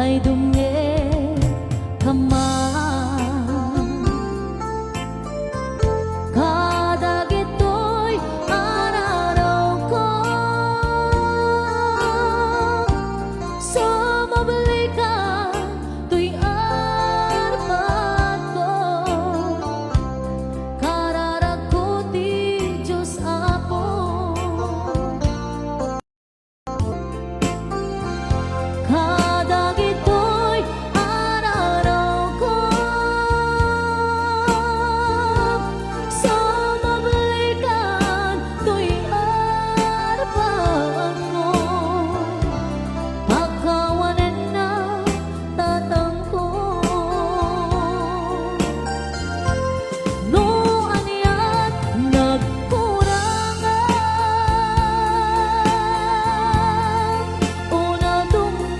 ay dungi ka man. Kada gito'y araw ko, sumabalikan to'y arapat ko. Kararag ko ti Diyos Apo, kada gito'y araw ko, sumabalikan to'y arapat ko. Pagkawanan na tatang ko, no aniyan nagkurangan, una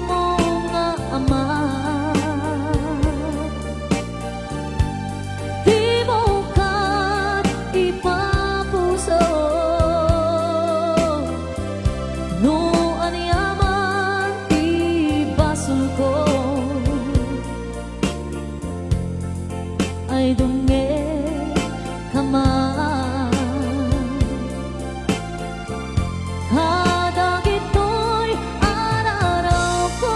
mo nga ama. Di mo ka't ipapuso, no aniyaman ti basol ko, ay dungi ka man. Kada gito'y araw ko,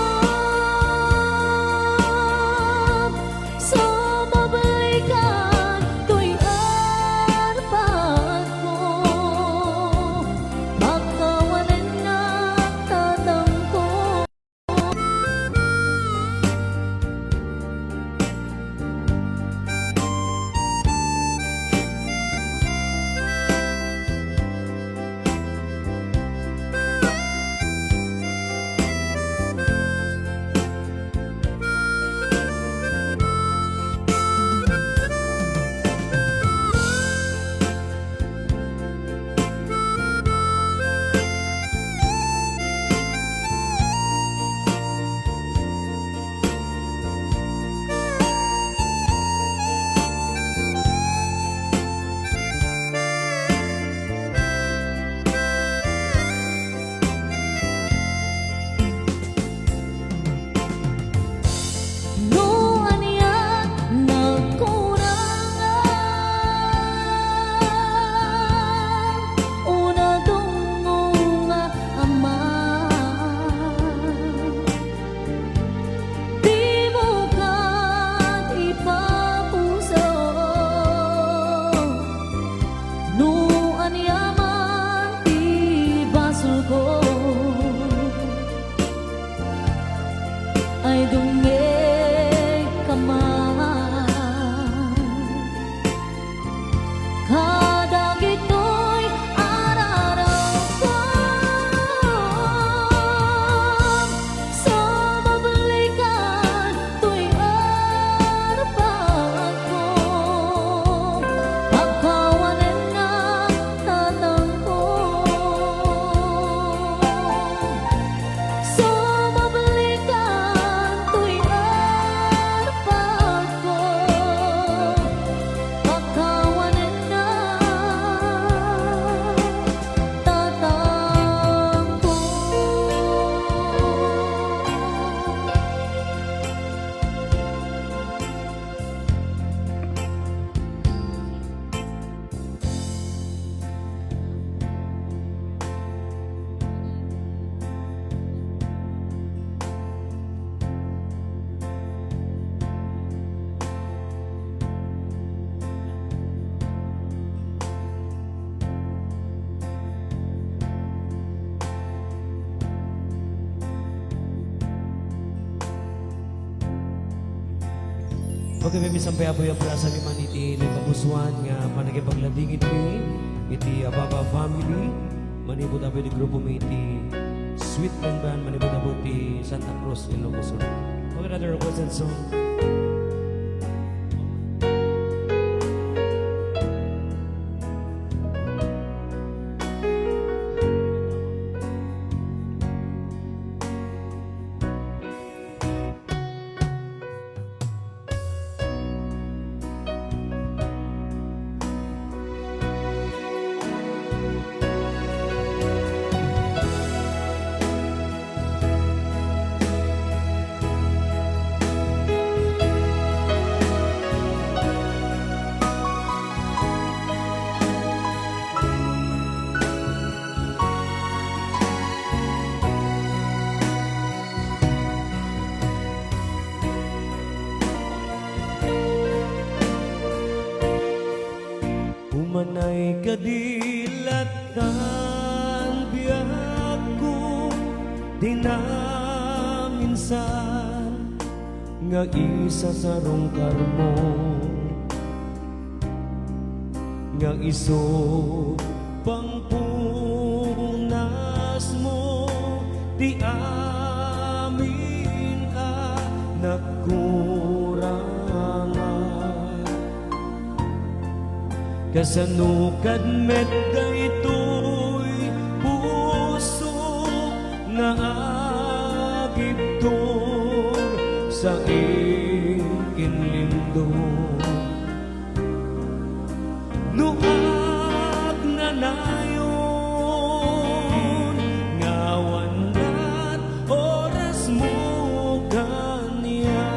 sumabalikan to'y arapat ko. Pagkawanan na tatang ko, no aniyan nagkurangan, una dungo nga ama. Di mo ka't ipapuso, no aniyaman ti basol ko, ay dungi ka man. Kada gito'y araw ko, sumabalikan to'y arapat ko. Pagkawanan na tatang ko, sumabalikan to'y arapat ko. Pagkawanan na tatang ko. Okay, may sampai apoy ang prasa ni maniti ng kapusuan nga panagipagladingit mi iti Ababa family manibot apoy di grupo mi iti Sweet Band manibot apoy ti Santa Cruz Ilocos Sur. Okay, another request and song. kadilatan biyak ko di na minsan nga isa sa rungkar mo nga iso pangpunas mo di amin nagkurangan kasanukad met daytoy puso nga agiptor sa ikinlindong nuag na nayon ngawan at oras mo kaniya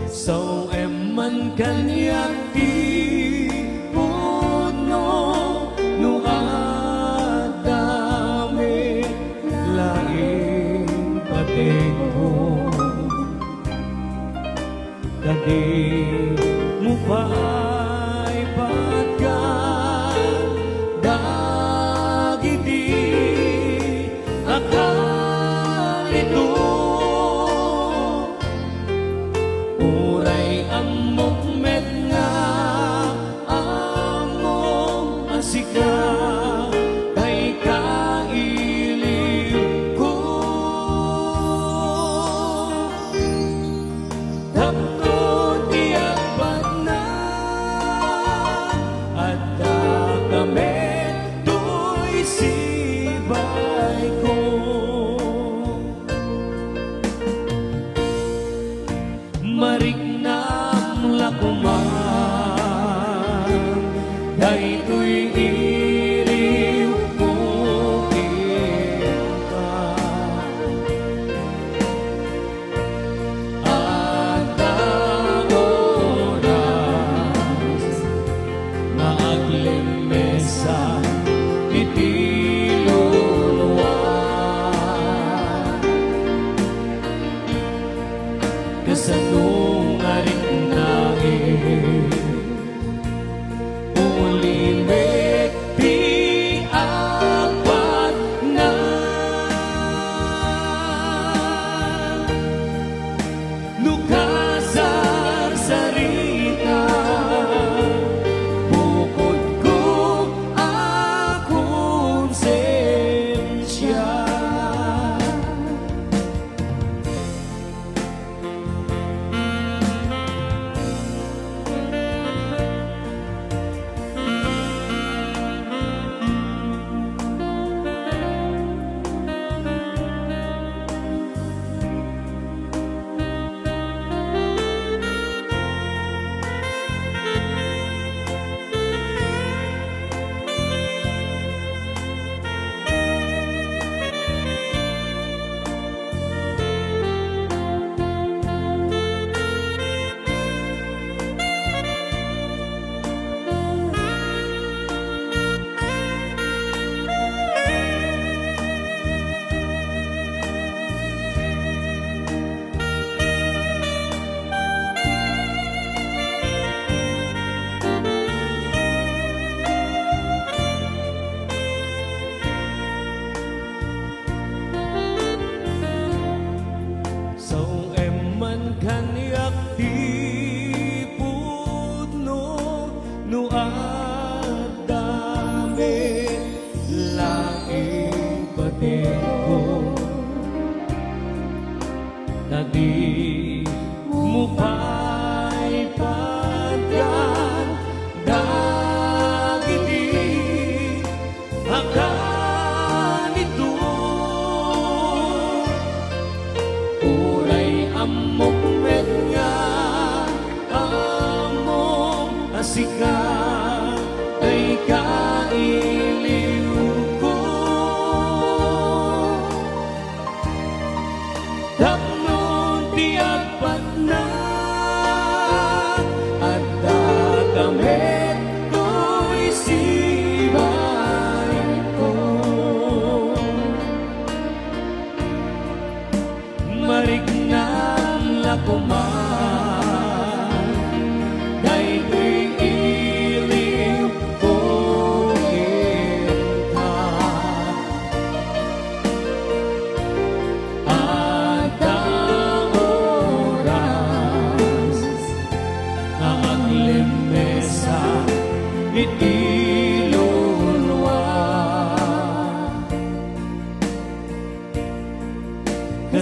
so eman kaniya ti puno nuag dami laing pating ko Kadi mo pa'y patkan dagiti akalito uray amok met nga amok asika kay kailiw ko Tapos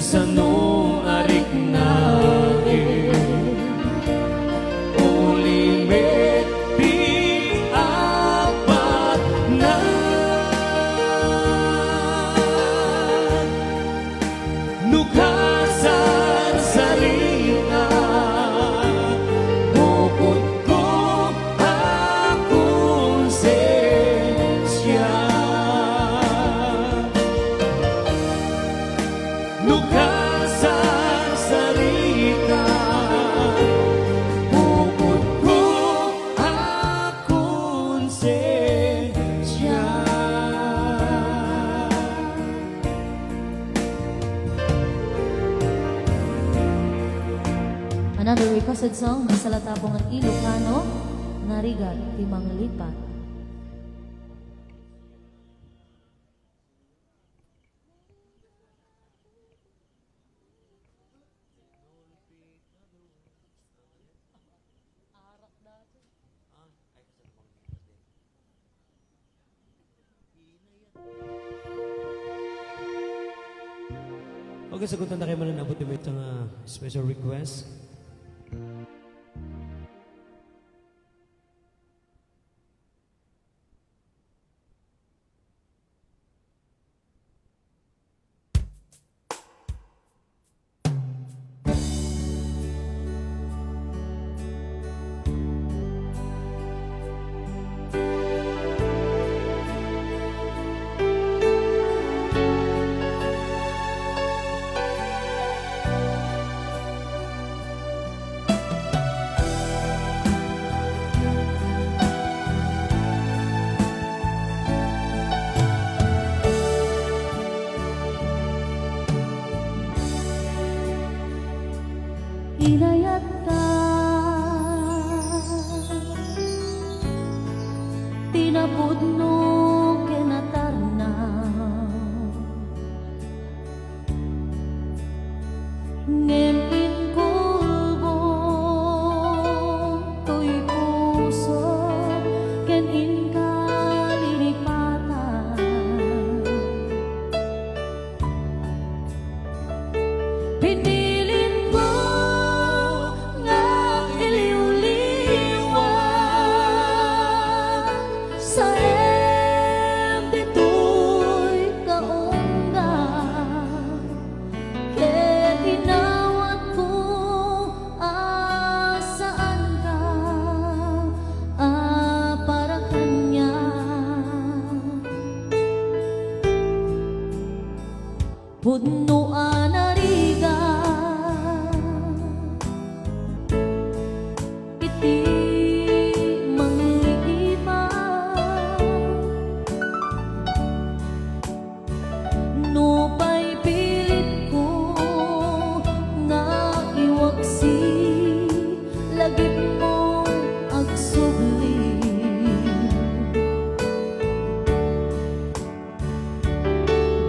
kasano arik na ulimit di apat na nukasan sa ringa bukod ko akong sensya nukasan sa ringa bukod ko akong sensya. Another requested song, may salata po ng Ilocano, Narigat, Timang Lipat. Okay, sagutan na kayo mananabot yung itong special request. Inayat ka, tinapudno kinatarna, ngempin kulbo, tuy puso, ken inkalilipatan. Pinilin ko nga iliw-liwan sa dito'y kaungga, ket inawat ko saan ka para kanya. Pudnoan nariga iti manglipat no pa'y pilit ko nga iwaksi lagip mo agsubli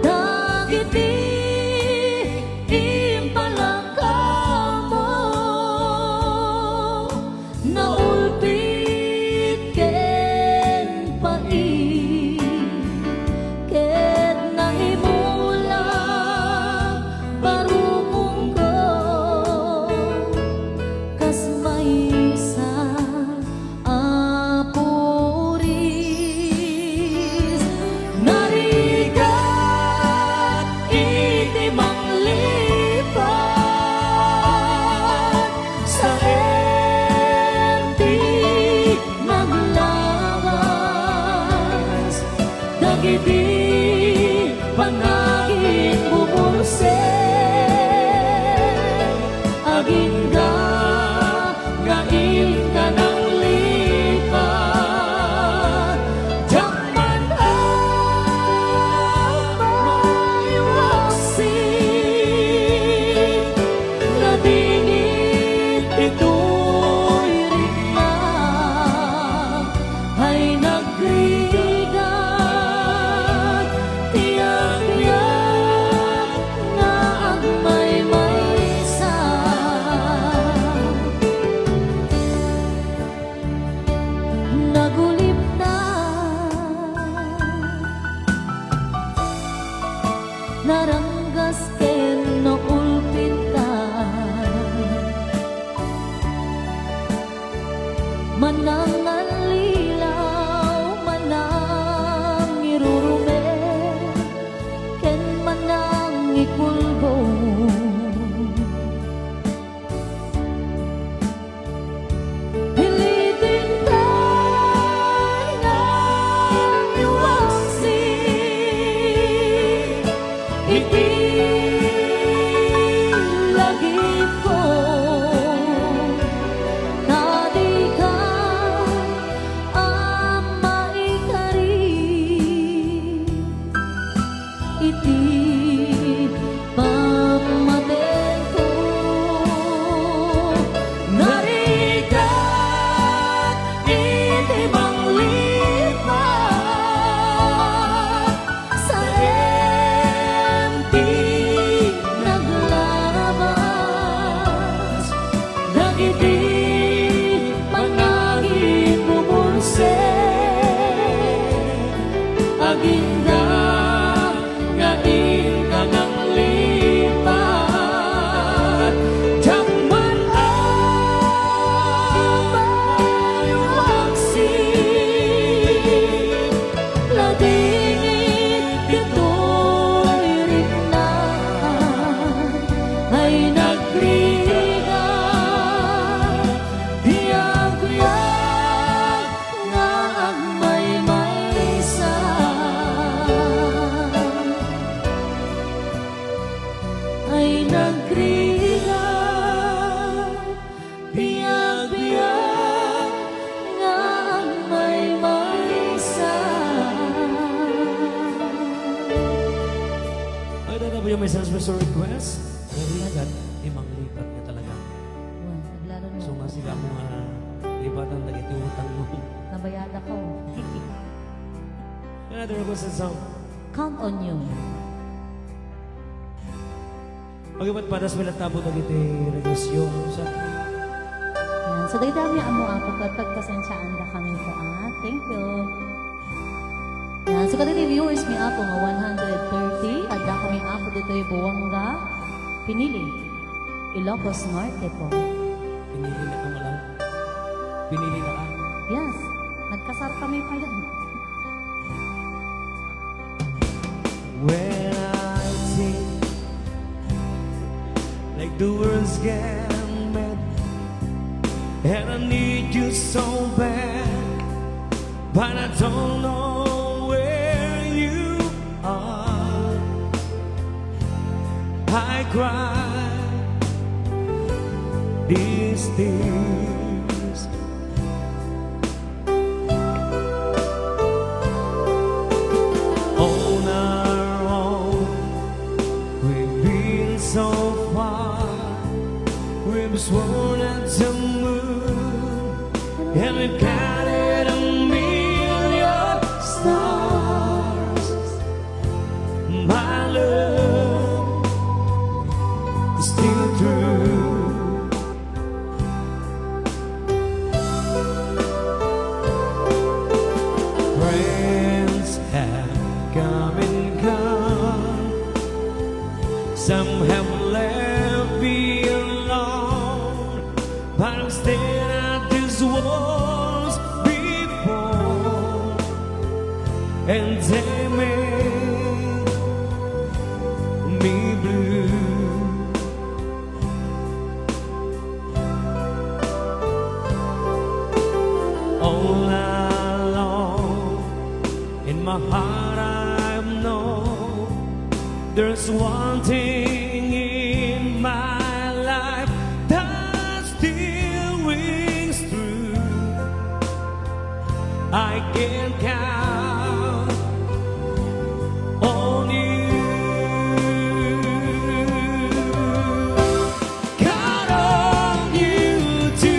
dagiti Dagiti panangin bubulsen aging ngain ka ng lipat jaman maiwasin ladingit ito'y rinang ay nagrigat tiyak-tiyak nga ang may-maysa nagulip na naranggas ken no ikulbo. Pilitin kay ng iwasin, itilagip ko na di ka ang maikari. Iti pamaten ko narigat, iti manglipat sa empty naglabas, nagiti pangagit bubulse aginda nga inka ng lipat. Jaman ay waksik, ladingit dito'y rinnan, ay nagrigat, biyag-biyag nga agmay-maysa. Ay nagrigat, biyag-biyag nga agmay-maysa. Ay, na po yung may special request. Narigat, imang lipat nga talaga. Naglalo So mo, nga sila mga lipatan na utang mo. nabayada ko. Another request song. Count on you. Pag-ibat para sa tabo na dito negosyo sa Yan. So, dahil niya amo ako katag pasensyaan na kami po. Thank you. Yan. So, kanina viewers, may ako nga 130. At na kami ako dito yung Buwanga. Pinili. Ilocos Norte po. pinili na ka mo lang. Pinili na ka. Yes. Nagkasar kami pa yan. When I think like the words get mad, and I need you so bad, but I don't know where you are. I cry these tears. On our own, we've been so far. We've sworn at the moon, and we've counted a million stars. My love is still true. Friends have come and gone. Some have left me alone, but I'm staring at these walls before, and they make me blue. All alone in my heart I know there's one thing in my life that still rings true. I can count on you. Count on you to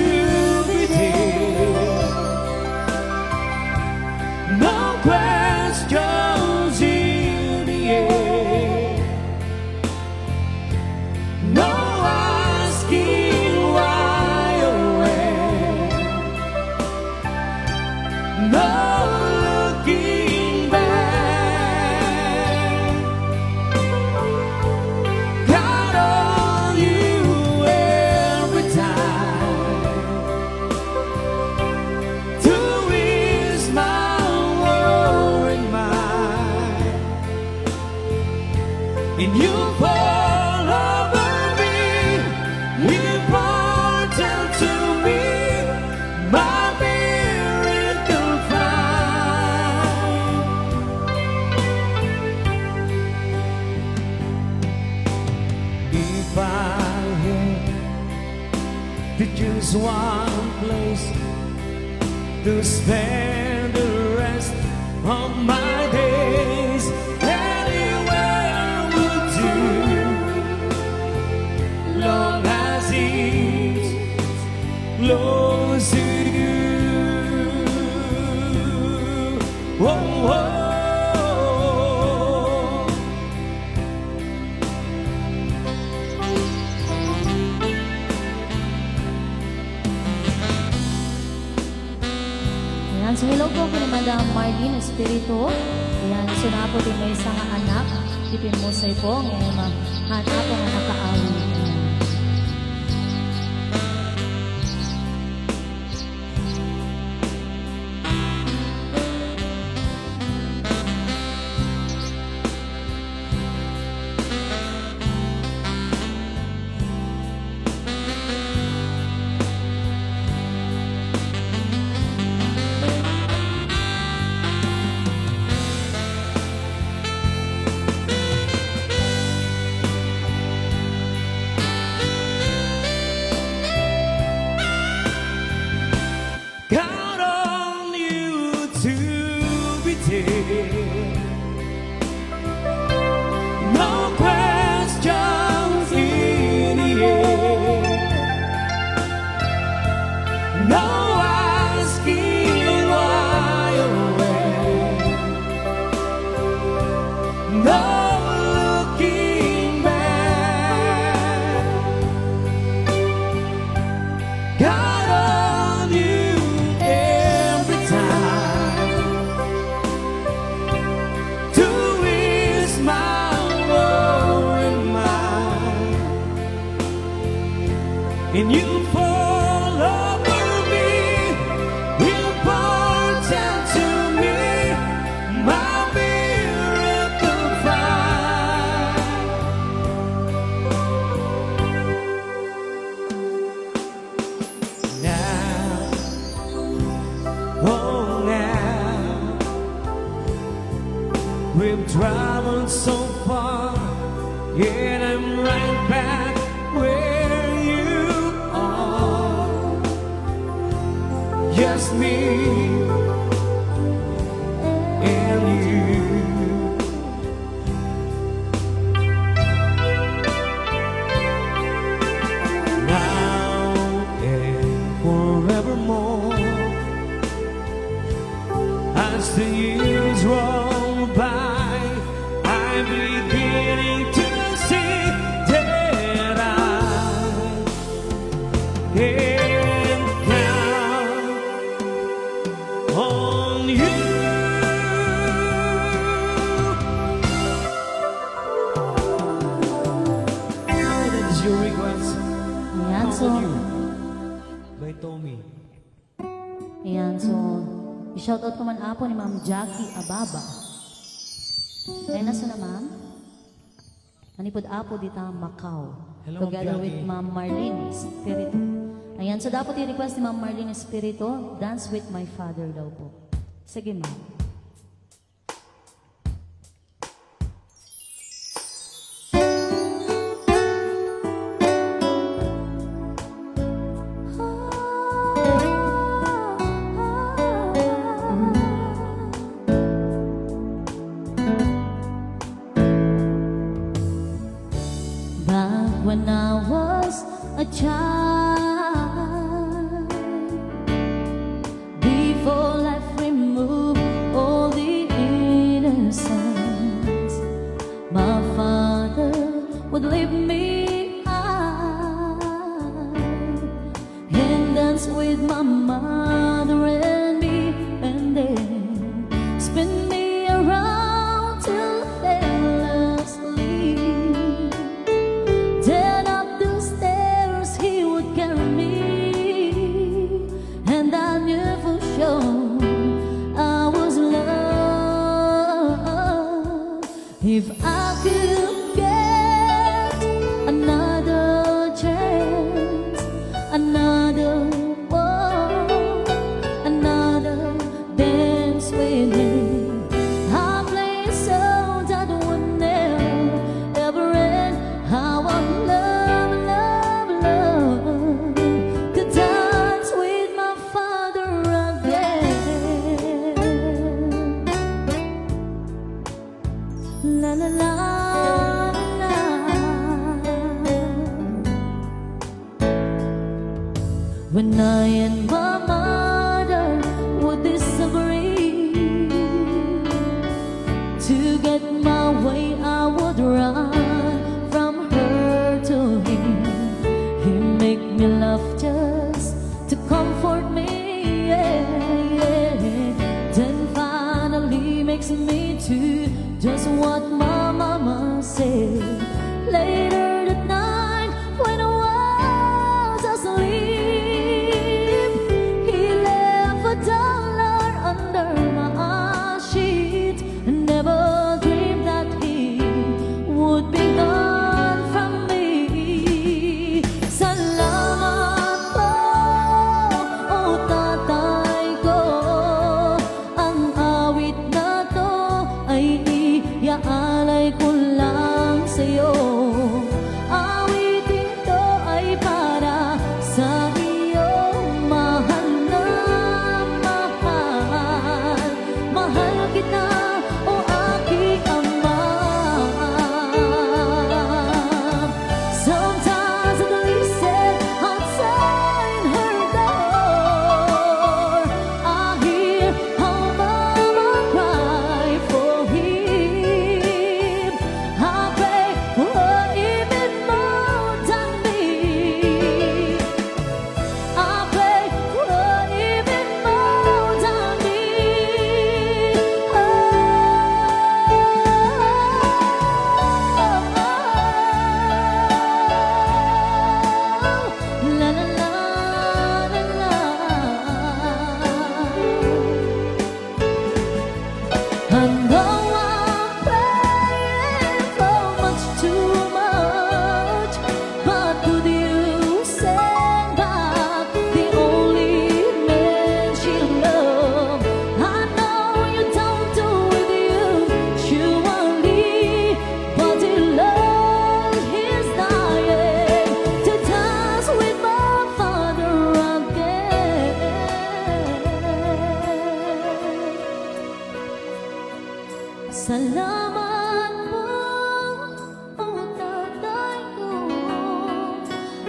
be there. No questions in the air. No asking why or when. No just one place to spend the rest of my days. Anywhere would do, long as it's close to you. Oh, oh. Ayan, so hello po ni Madam Marlene Espiritu. Ayan, so na po din may isang anak. Tipin mo sa po, ngayon hanap po nga nakaawi. Ayan. Count on you to be there. No questions in the air. No asking why or where. No looking back. Count on you every time to ease my worried mind, and you fall over me, important to me, my miracle find. Now, oh now, we've traveled so far, yet I'm right back where you are. Just me and you. Now and forevermore, as the years roll by, I'm beginning to see that I can count on you. That is your request. Ayan, so, Count on you by Tommy. ayan, so, i-shoutout ko man apo ni Ma'am Jackie Ababa. Ay, nasa na ma'am? Manipod apo dita Macau. Hello, Ma'am Together with Jackie. Ma'am Marlene Espiritu. Ayan, so dapat i-request ni Ma'am Marlene Espiritu, Dance with My Father daw po. Sige ma'am. Back when I was a child, before life removed all the innocence, my father would leave me out and dance with my mother and me, and then spin me around till I fell asleep. Then up the stairs he would carry me, and I knew for sure I was loved. If I could get another chance, another walk, another dance with him, I'll play a song that would never ever end. How I love, love, love to die. La la la la. When I and my mother would disagree, to get my way I would run from her to him. He make me laugh just to comfort me, yeah, yeah. Then finally makes me do just what my mama said. Later that night when I was asleep, he left $1 under my sheet. Never dreamed that he would be gone from me. Salamat po, o tatay ko. Ang awit na to ay iaalay ko lang sa'yo. Awitin to ay para sa iyong mahal na mahal. Mahal kita, o aking ama. Sometimes I listen outside her door. I hear how mama cry for him. I pray for him even more than me. I pray for him even more than me. La la la la la. I know I'm praying for much too much, but would you send back the only man she loved? I know you don't do with you surely, but the Lord is dying to dance with my father again. Salamat po, o tatay ko.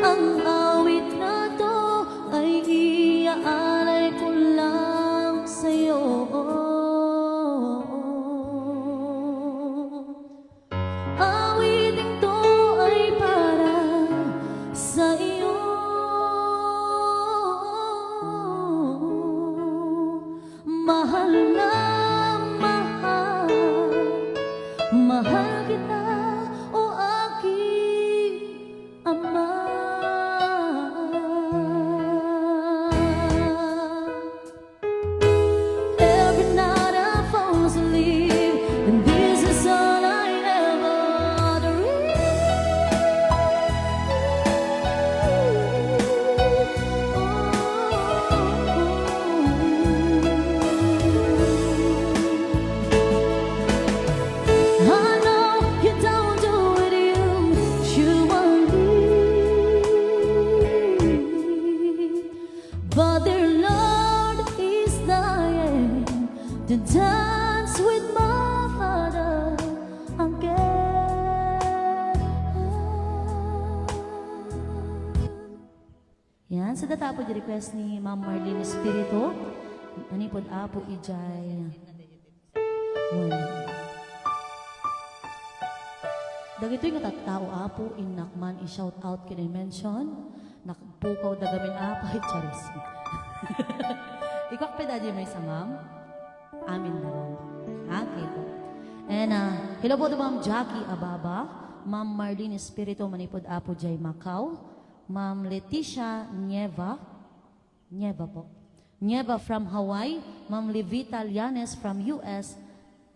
Ang awit na to ay iaalay ko lang sa'yo. Awitin to ay para sa iyo. Mahal na mahal, mahal kita, o aking ama. Every night I fall asleep, and this is all I ever dream. I know you don't do it usually, but the Lord is dying to dance with my father again. Yan, sa datapo di request ni Ma'am Marlene Espiritu. Anipod apo ijay. Dagito'y nga tattao apo inakman i-shout out kini-mention. Nakpukaw dagamin apay charis. Ikwak pedadyo may sa ma'am. Amin na ma'am. Okay po. And hello po to Ma'am Jackie Ababa, Ma'am Marlene Espiritu manipod apo jay Macau, Ma'am Leticia Nieva po. Nieva from Hawaii, Ma'am Levita Llanes from US,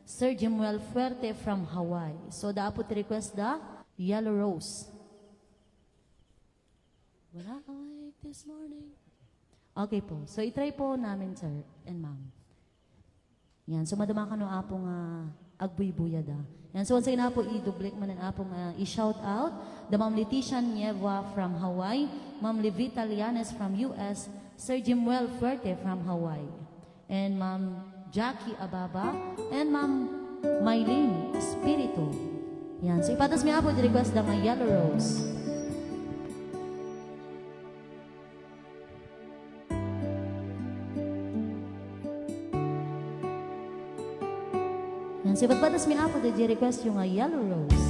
Sir Jimuel Fuerte from Hawaii. So dapat request da Yellow Rose. Wala awake this morning. Okay po. So itry po namin sir and ma'am. Yan. So madama ka no apong agbuybuya da. Yan. So once again na po i-duplicate man ang apong i-shout out. The Ma'am Leticia Nieva from Hawaii, Ma'am Levita Llanes from US, Sir Jimuel Fuerte from Hawaii, and Ma'am Jackie Ababa, and Ma'am Mylene Espiritu. Yan. So ipatas mi apo di request da nga Yellow Rose. Yan. So ipatas mi apo di request yung nga Yellow Rose.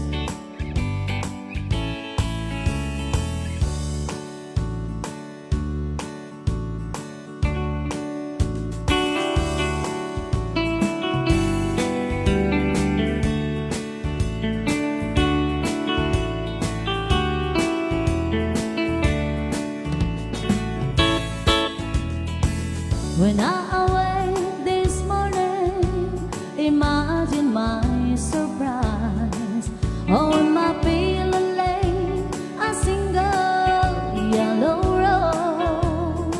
When I awake this morning, imagine my surprise. On my pillow lay a single yellow rose.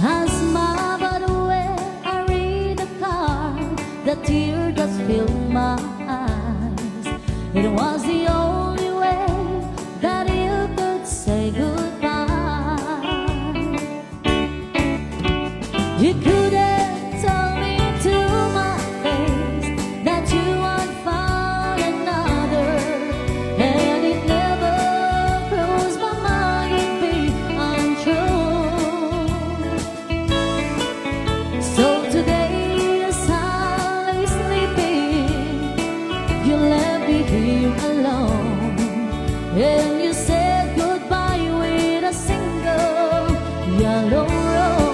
As my body wet, I read the card, the tear that filled my eyes. It was the only way that you could say goodbye. You couldn't tell me to my face that you had found another, and it never crossed my mind it'd be untrue. So today as I lay sleeping, you left me here alone, and you said goodbye with a single yellow rose.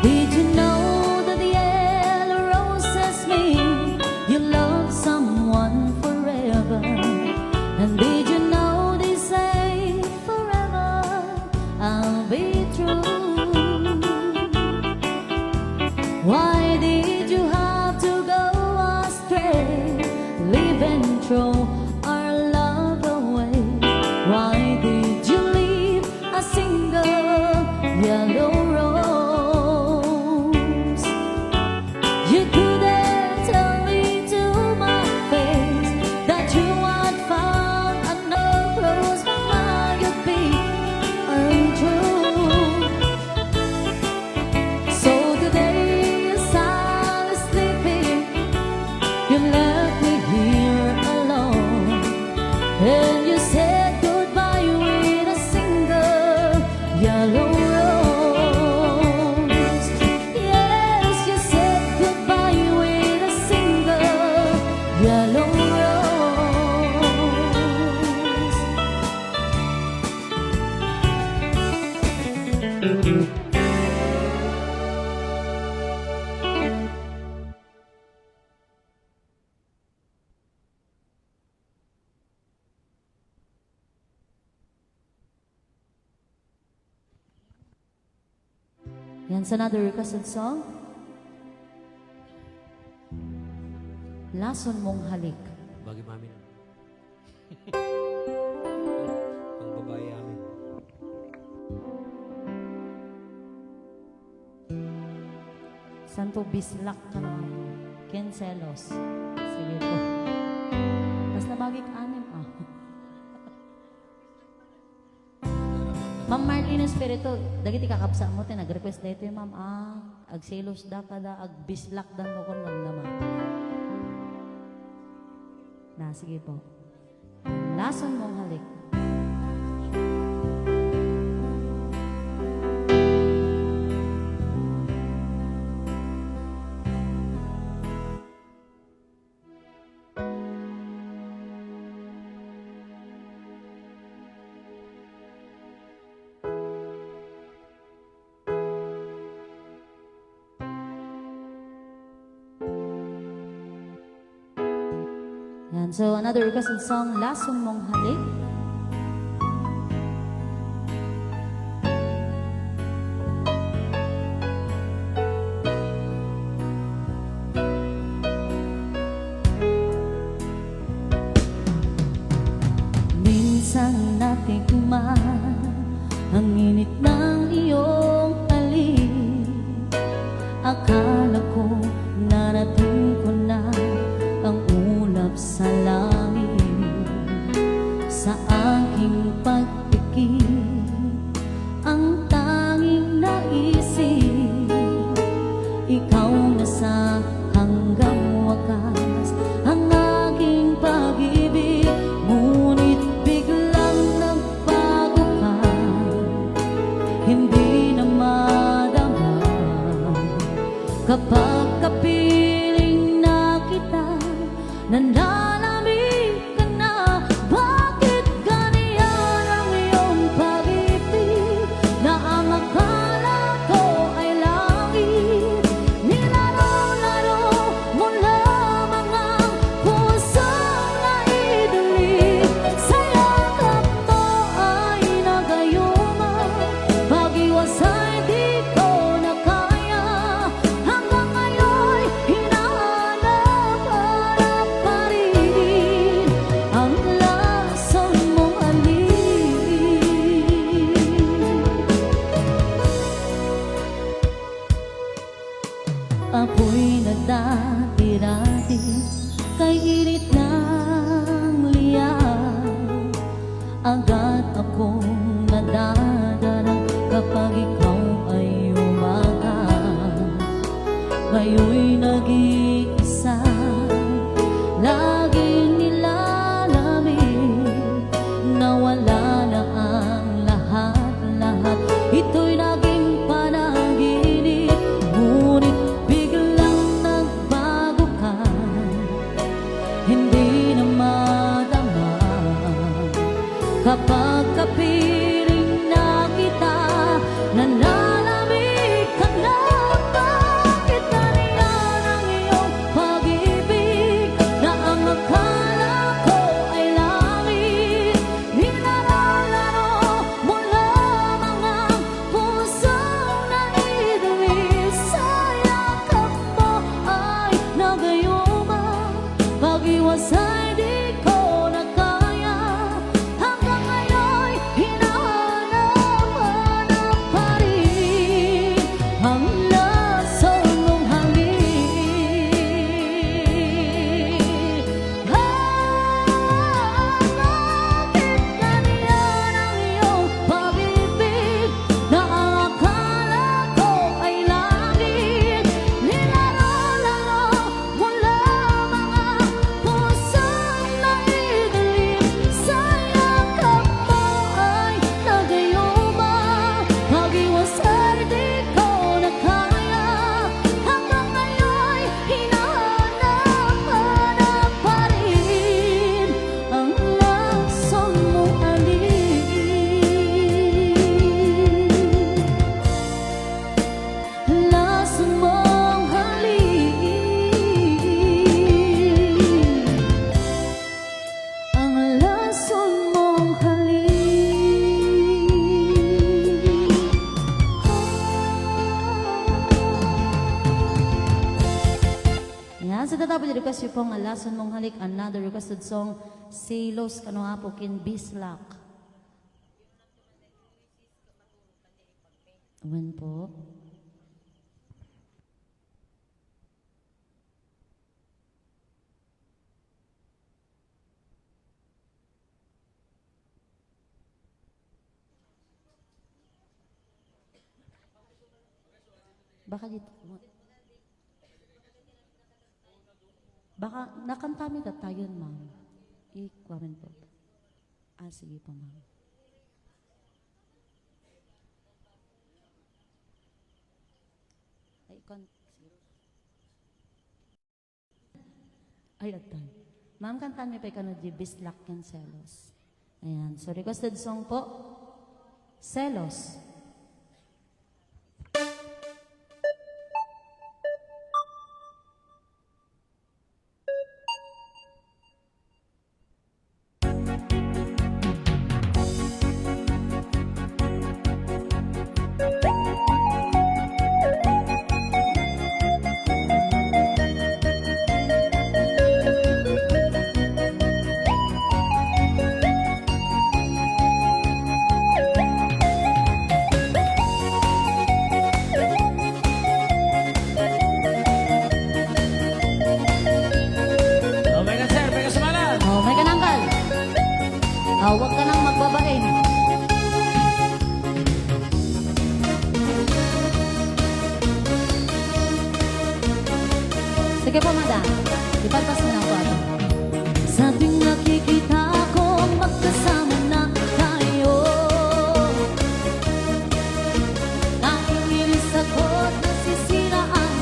Did you know that the yellow roses mean you love someone forever? And did you know they say forever I'll be true? Why did you have to go astray, leave and throw our love away? Why did you leave a single yellow rose? You couldn't tell me to my face that you had found another rose, but now you'd be untrue. So today as I was sleeping, you left me here alone, and you said goodbye with a single yellow rose. Yes, you said goodbye with a single yellow rose. Yan sa another requested song. Lason mong halik. Bagi mami. Ang babae amin. Santo bislak ka na. Kenselos. Sige po. Tapos nabagik anim ah. Ma'am Marlene Espiritu, dagiti kakabsa mo, nag-request dito yung ma'am, agselos da kada, agbislak da mo kon naman. Na, sige po. Lason mong halik. Yan. So, another requested song, Lason Mong Halik. Kapag kapiling na kita, nanlalamig ka na. Bakit ganyan ang iyong pag-ibig, na ang akala ko ay langit? Nilaro-laro mo lamang ang pusong naidilig. Sa yakap mo ay nagayuma, pag-iwasay di ko na kaya. Hanggang ngayon'y hinahanap-hanap pa rin ang lason mong halik. Apoy nagdati-dati kay init ng liyaw. Agad akong nadadarang kapag ikaw ay umaga. Ngayon'y nag-iisa, laging nilalamig, nawala na ang lahat-lahat. Ito'y naging panaginip, ngunit biglang nagbago ka, hindi na madama. Kapag kapiling na kita, nanlalamig ka na. Bakit ganyan ang iyong pag-ibig, na ang akala ko ay langit? Nilaro-laro mo lamang ang pusong naidilig. Sa yakap mo ay nagayuma, pag-iwasay di ko na kaya. Hanggang ngayon'y hinahanap-hanap pa rin ang lason mong halik. Bakit ganyan ang iyong pag-ibig, na ang akala ko ay langit? Nilaro-laro mo lamang ang pusong naidilig. Sa yakap mo ay nagayuma, pag-iwasay di ko na kaya. Hanggang ngayon'y hinahanap-hanap pa rin ang lason mong halik. Lason mong halik, ang lason mong halik. Yan, sa tatapos yung request yung pong lason mong halik. Another requested song, Selos Kanuapo Kin Bislak. Awan po. Baka dito. Baka nakantami ka tayo, ma'am. I-comment po. Sige po, ma'am. Ay, atay. Ma'am, kantaan niyo pa ikaw na di Bislak yan, Selos. Ayan. So, requested song po, Selos. Huwag ka nang magbabain. Sige po, madam. Ipatas mo na po. Sa tuwing nakikita ko, magkasama na tayo. Naiinis ako't nasisira ang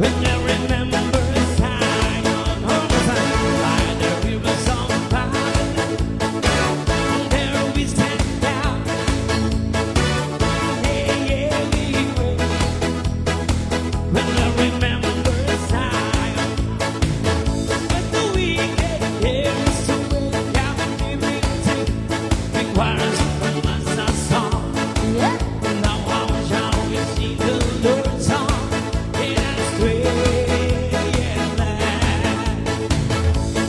When I remember Zion, by the rivers of Babylon, there we stand down. Yeah, yeah, we will. When I remember Zion, when the wicked hears the wind captivity, requires from us a song. Yeah. Now how shall we sing the Lord's song in a strange land?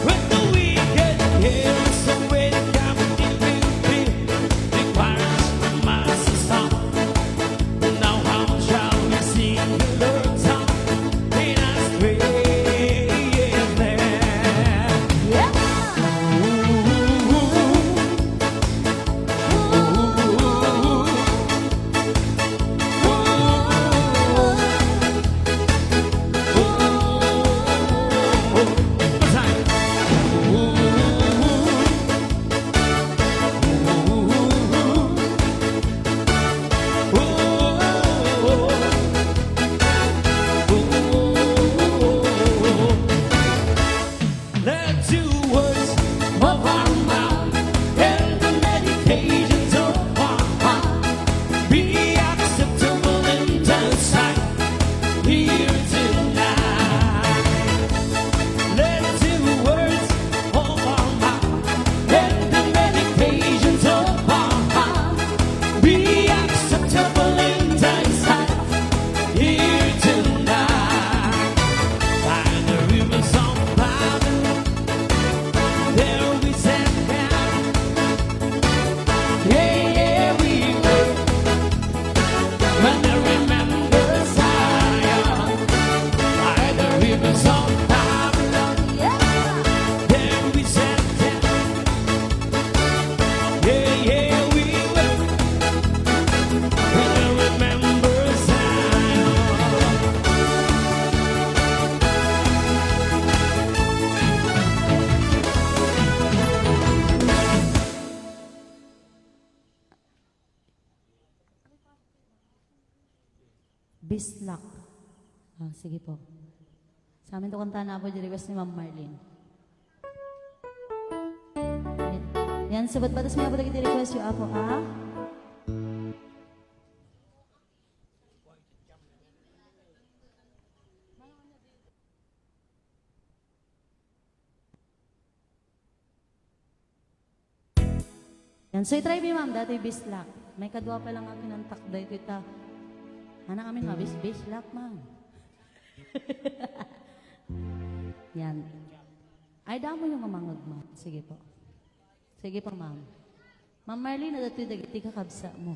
When the wicked hears the wind captivity, requires from us a song. Now how shall we sing the Lord's song in a strange land? Yeah. Let the words of our mouth and the meditations of our heart be acceptable in thy sight here tonight. Let the words of our mouth and the meditations of our heart be acceptable in thy sight here tonight. By the rivers of Babylon, there we sat down. Yeah, yeah, we will. When I remember Zion, by the rivers of Babylon, Yeah. there we sat down. Yeah, yeah, we will. When I remember Zion. Bislak. Ah, sige po. Sa amin to kanta na po, request ni Ma'am Marlene. Yan, sabat batas may ako lagi request yung apo, ah? Yan, so itry mo ma'am, dati bislak. May kadwa pa lang ako ng takda ito ita. Anak kami nga, bislak ma'am. Yan. Ay, damo yung mamangod mo. Sige po. Sige po ma'am. Ma'am Marlene, na dato'y dagiti kakabsa mo.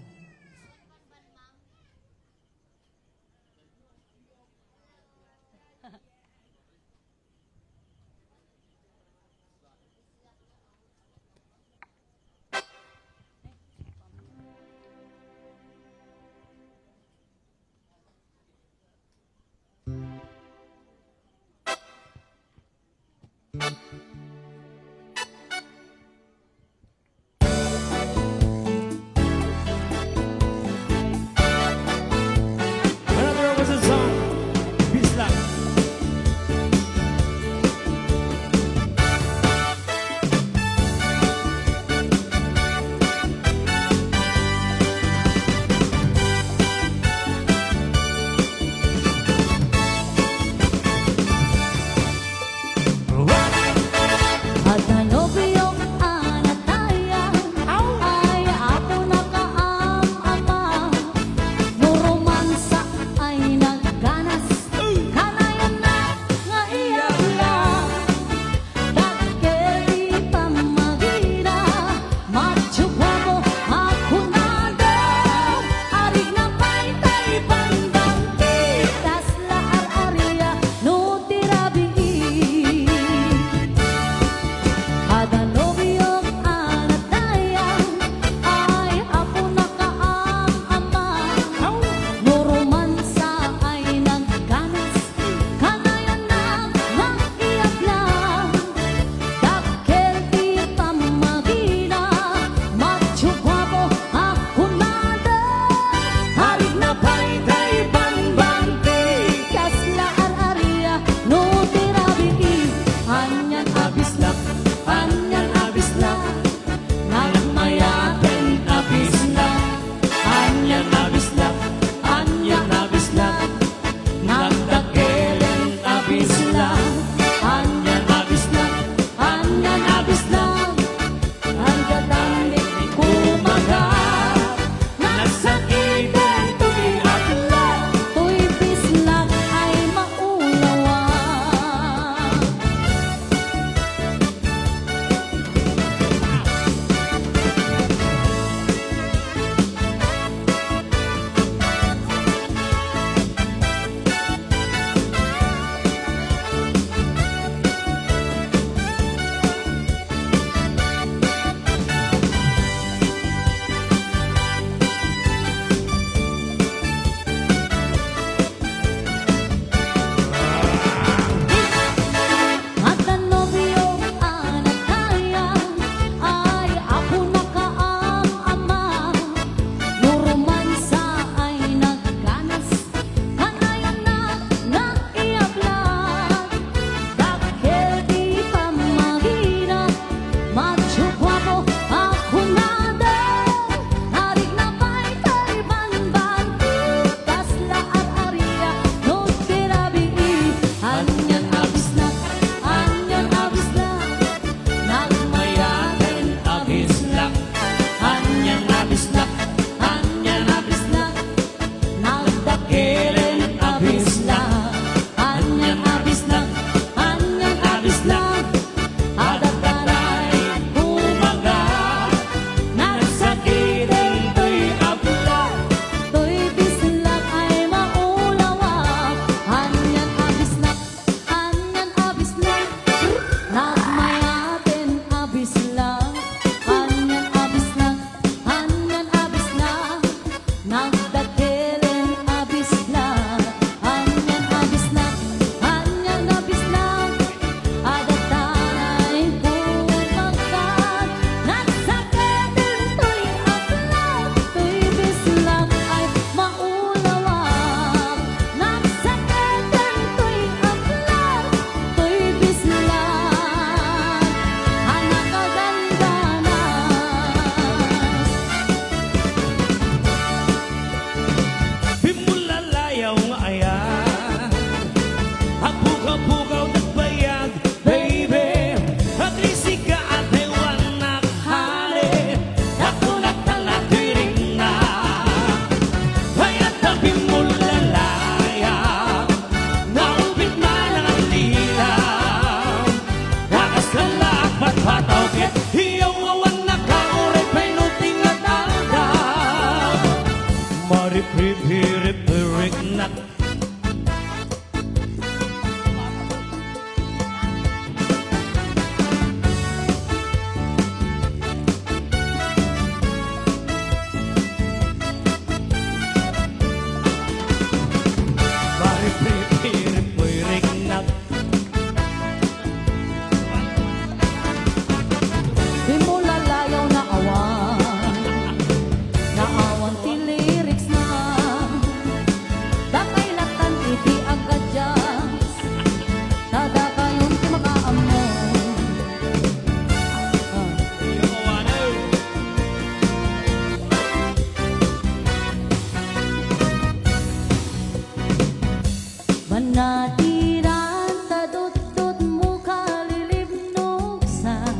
Panatiran tadot-dot mo kalilibnuksan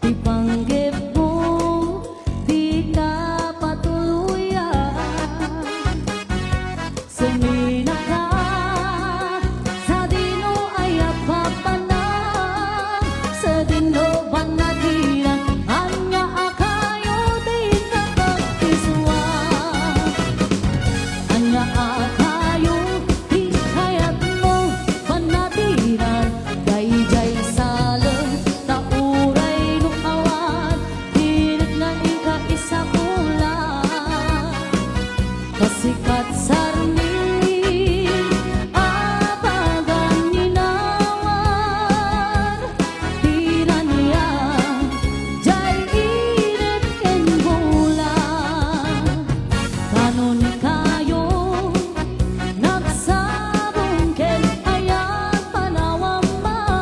Di panggip mo, di ka patuluyan Sumina ka sa dino ay apapanang Sa dino panatiran anya akayo di ka pagkiswan Anya akayo di kayat mo panatiran Dayjay salem tauray nukawan Hirit na ika-isa kulang Kasikat sarmin apagan ninawan Tiran niya jay init ken bulan Kanon kayo nagsabong ken ayan panawaman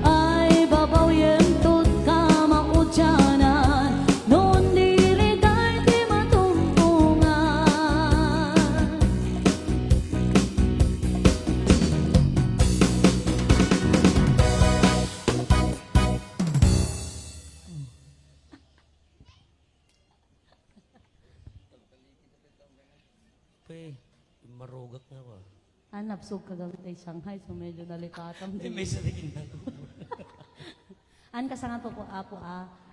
Ay babaw yentut ka maudyanan Non diliday di matumpungan Pe, marugak nga ba? Hanap sug kagamit ay Shanghai so medyo nalikatam Eh, din. may saligin na. An kasangan po apo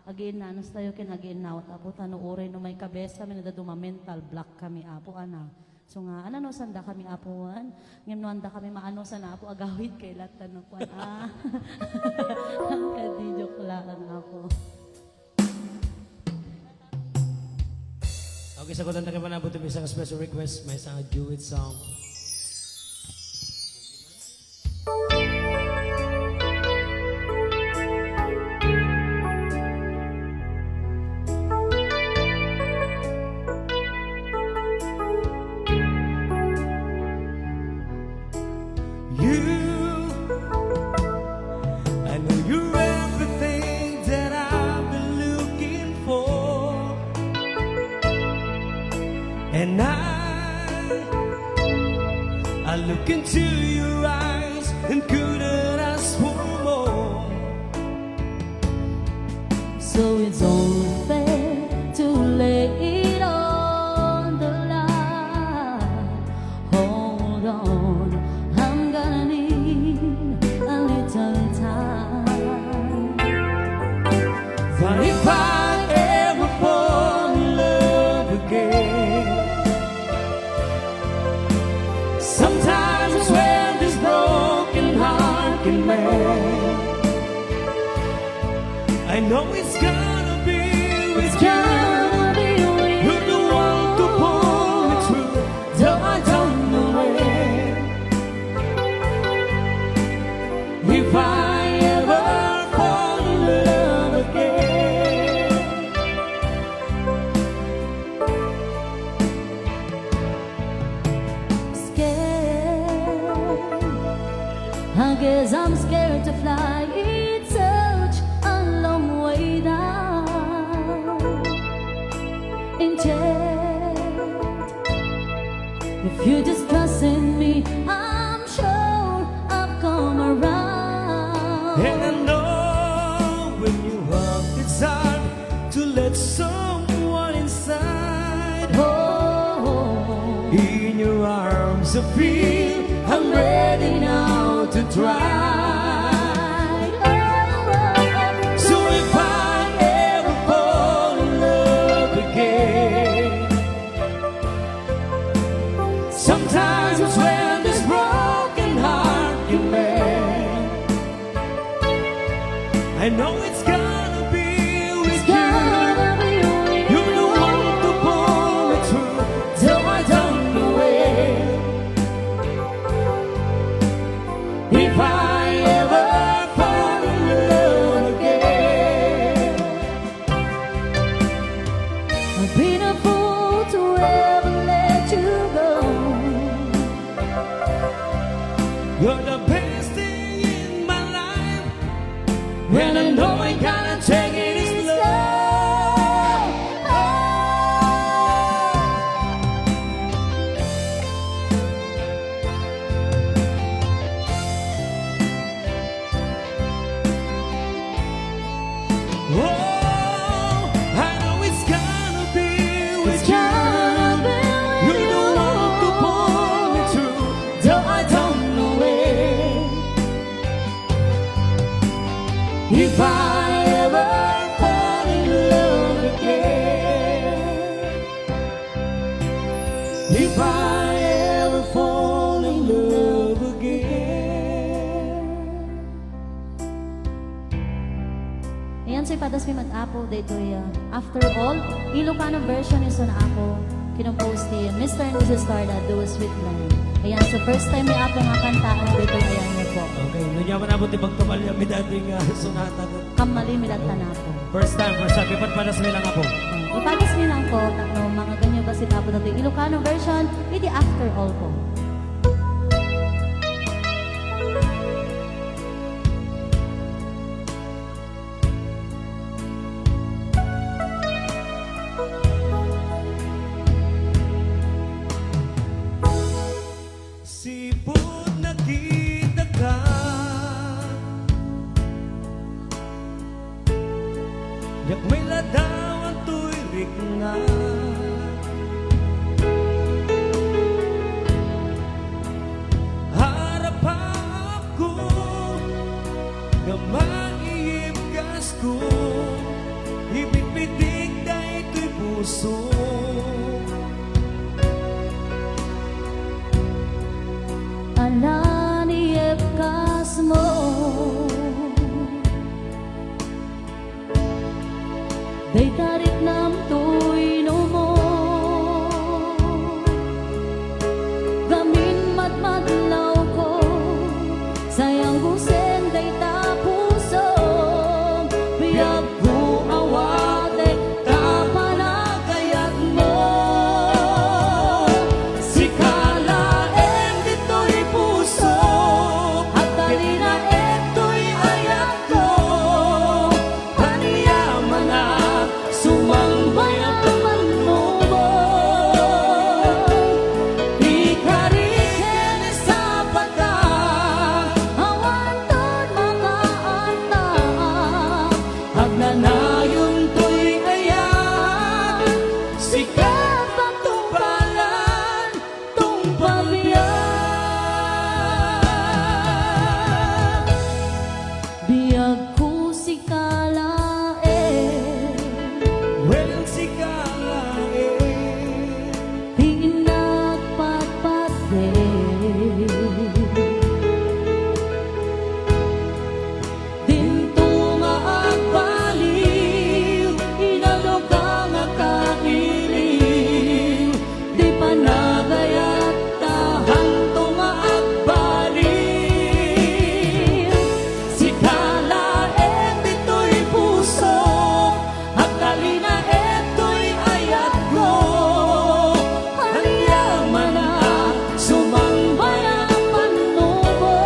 again na anos tayo kin again now apo tano oray no may kabesa mi nadaduma mental block kami apo ana. So nga ano sanda kami apuan ngem no anda kami maano sa na apo agawid kay latan no kuan Ang kadi joke lang apo. Okay, sagutan na naman abot yung isang special request. May isang duet song. I know you're everything that I've been looking for. And I look into your eyes and couldn't ask for more. So it's only fair to lay it on the line. Hold on, I'm gonna need a little time. But if I ever fall in love again, sometimes when this broken heart can mend, I know it's gonna be with you. Gonna be with You're the one to pull me through, though I don't know when. If I ever fall in love again, scared. I guess I'm scared to fly. It's such a long way down. And yet, if you just trust in me, I'm sure I've come around. and I know when you hug, it's hard to let someone inside. Oh, In your arms I feel I'm ready now to try. So if I ever fall in love again, sometimes it's when this broken heart you mend. I know it's gonna be with you. gonna be with You're the one to pull me through, though I don't know when. If I ever fall in love again, I've been a fool to ever let you go. you're the best thing in my life. When I know I gotta take it slow. may padas may mag-apo dito after all, Ilocano version is na ako kinompose ni Mr. and Mrs. Carla do Sweet Land. Ayan, so first time may apo nga kantaan dito, ayan niyo po. Okay, nanyaman abot ibang tumalya mi dating sonata. Kamali milata na po. First time, ipat para sa lang ako. Ipagas niyo lang po, takno, mga ganyo ba si Tapo dito. Ilocano version, hindi after all po. Sipot nakita ka, yak may ladawan to'y rikna. Harap ako, gamaiyip gas ko, ibigbitig na ito'y puso. Alaniyep kas mo, day tarik nam tuy no mo, gamin matmadlaw ko, sayang gusen day tapuso, biyag ko awate kapanagayat mo. Si kalaen dito'y puso, at talina eto'y ayat ko, paniyaman na sumangbay ang panubo. Ikarikin sa pagka, awanton makaanta, hagnanayon to'y ayan, sikat ang tumpalan, tumpalian. Biyag ko si kalae, Well, si kalain, hinagpatpate, dinto nga agbaliw, inalog ka nga kailiw, di panagayat tahanto nga agbaliw. Si kalaen dito'y puso, at talina eto'y ayat ko, paniyaman na sumangbay ang panubo.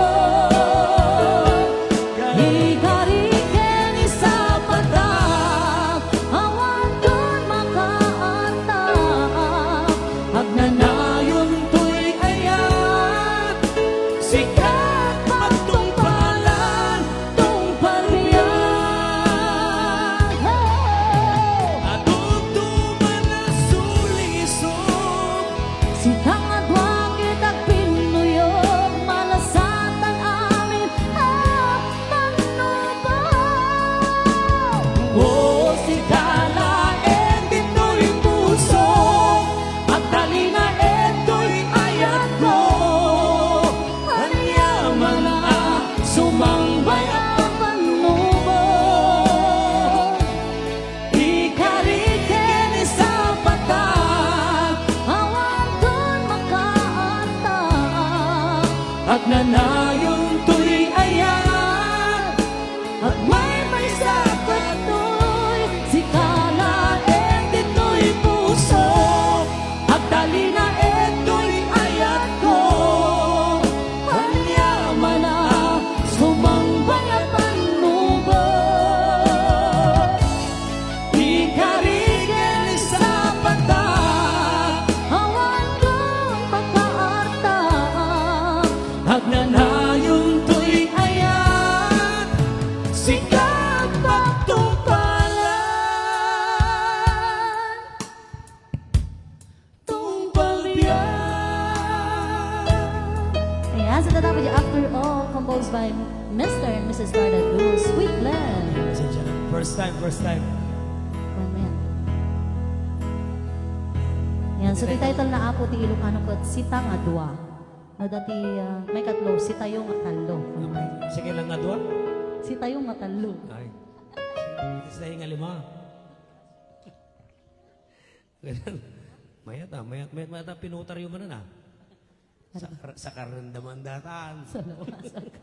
Ikarikin sa patak, awanton makaatak, hagnanayon to'y ayat, sikat magtungpalan, tumpalian. atugtuman na sulisog. Si tangadwa kita'y pinuyog, malasatan amin ang panubo. O si kalaen dito'y puso, at talina eto'y ayat ko, anyaman na sumangbay ang panubo. Ikarikin sa patak, awanton makaantak, at nanayon to'y ayan, at may sakat to'y si kalaen dito'y puso, at talina eto'y ayat ko, anyaman na sumangbay ang panubo. Ikarikin sa patak, awanton makaantak, hagnanayon to'y ayan, sikat magtungpalan, tumpalian. Ayan, sa tatapos yung After All, composed by Mr. and Mrs. Carla do Sweet Land. Pasensya na. First time. Amen. Yan, so the title na ako ti Ilocano ko, Sita nga Dua. No, dati may katlo, Sita yung matalo. Okay. Sige lang nga doon. Sita yung matalo. Ay. Sa nga lima. Mayat pinutar yung mana na. Sa karandaman datan. Sa lawasan ka.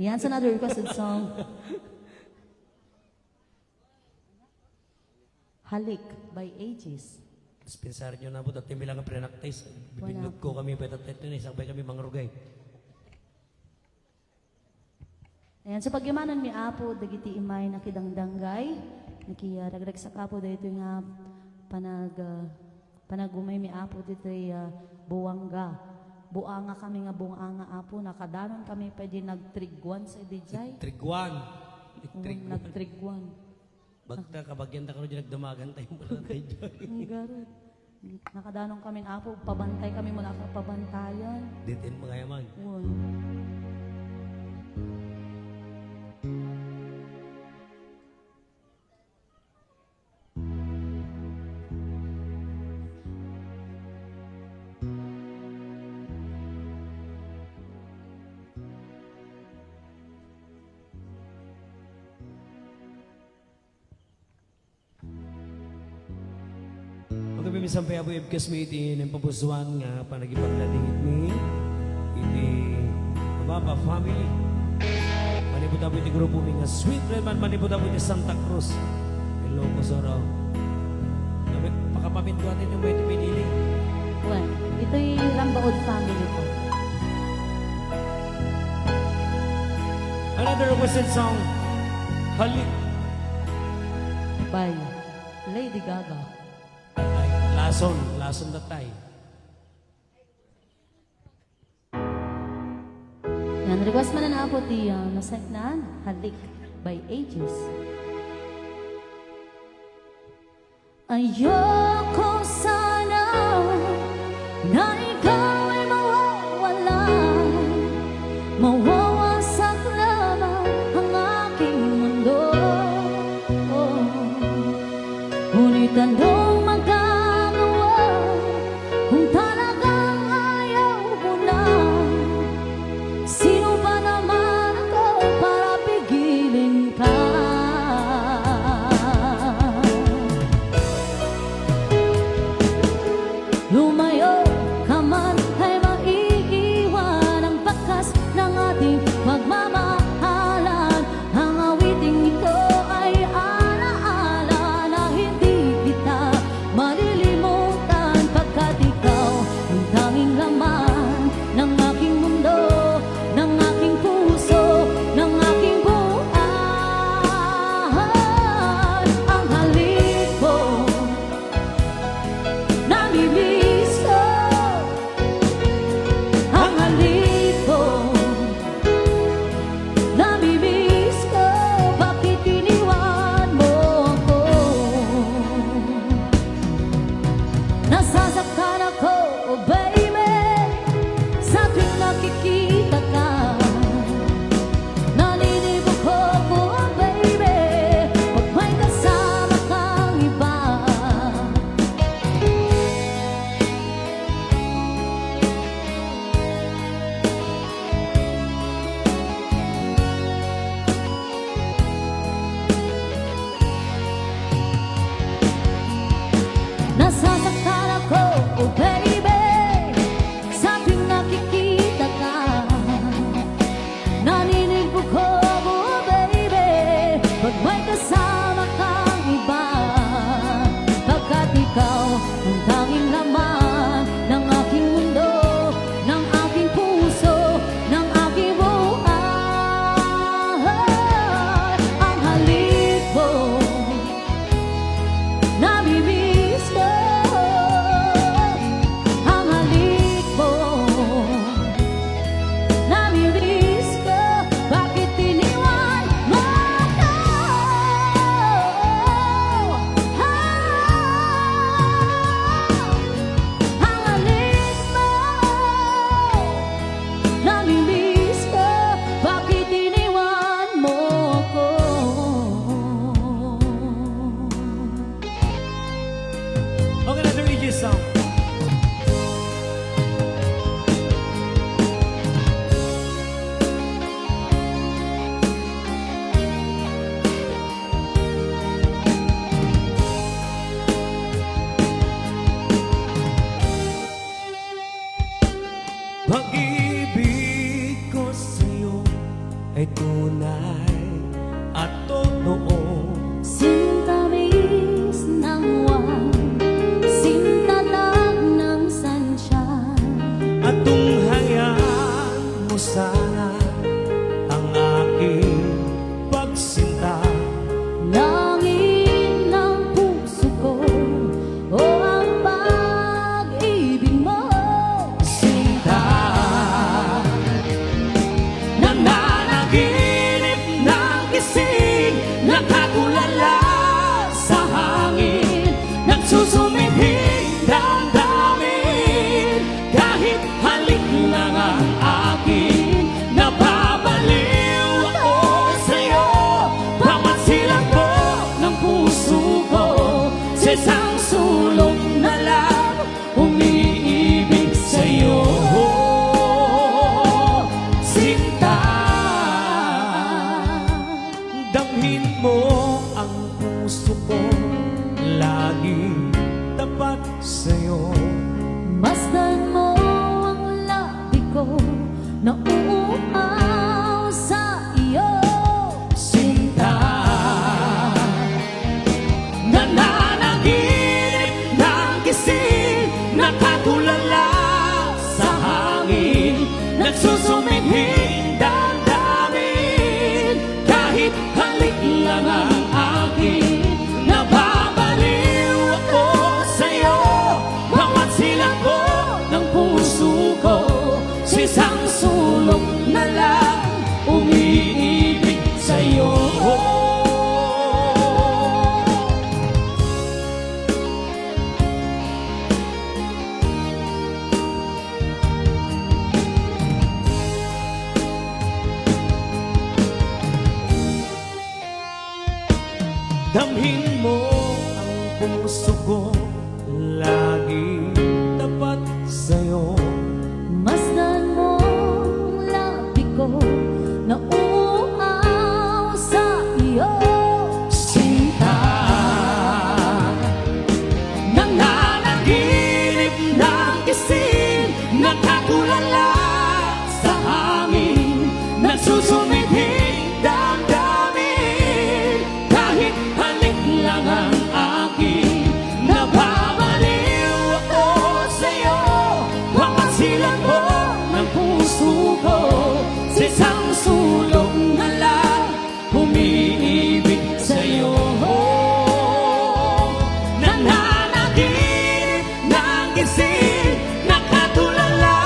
Yan sa another requested song. Halik by Aegis. Tapos pinsar nyo na po, dati bilang ang pre-nactice. Bibindog ko kami, petatet nyo na, sabay kami mga rugay. Ayan, sa pagyamanan mi apo, dagiti imay nakidangdanggay, nakiyaragdag sa kapo, dahito nga panagumay mi apo, dito buwangga. Buanga kami nga buanga apo, nakadanon kami pwede nagtrigwan sa DJ. Triguan. Nagtrigwan. Bagta, kabagyan ta ka rin nagdamagan tayo mo lang tayo dyan. Ang garot. Nakadanon kami apo, pabantay kami mula sa pabantayan. Ditin mga yaman. Uy. Kami sampai abo ibkas mi iti ng pabusuan nga panagipagladingit mi iti Ababa family. Manibot abo iti grupo mi nga Sweet Red Man, manibot abo iti Santa Cruz. Hello ko soro. Pakapapinto atin yung iti pinili. Well, ito'y Rambaod family ko. Another requested song, Halik. By Lady Gaga. Lason na tayo. Yan, request man na ako di nasek na Halik by Aegis. Ayoko sana na ikaw ay mawawala, mawawasak lamang ang aking mundo. Ngunit anong magagawa kung talagang ayaw mo na? Sino ba naman ako para pigilin ka? Lumayo ka ay tunay at totoo. Sintamis ng wang, sintalag ng sansya. At tunghayaan mo sana ang aking pagsinta. Langin ng puso ko, o ang pag-ibig mo. Sinta, nananaginip ng gising, nakatulala sa hangin, nagsusumihing damdamin. Kahit halik lang ang akin, nababaliw ako sa'yo. Bawat silang ko ng puso ko, sa isang sulok na lang umiibig sa'yo. Sinta, damhin mo ang puso ko, laging tapat sa'yo. Masdan mo ang labi ko, na uuaw sa iyo. Sinta, nananaginip ng gising, nakatulala sa hangin, nagsusumihing damdamin. Kahit halik lang ang akin, nababaliw ako sa'yo. Bawat silang ko ng puso ko, sa isang sulok na lang umiibig sa'yo. Damhin mo ang puso ko, laging tapat sa'yo. Masdan mo ang labi ko, na uuaw sa iyo. Sinta, nananaginip ng gising, nakatulala sa hangin, nagsusumihing damdamin. Kahit halik lang ang akin, nababaliw ako sa'yo. Bawat silang ko ng puso ko, sa isang sulok na lang umiibig sa'yo. Nananaginip ng gising, nakatulala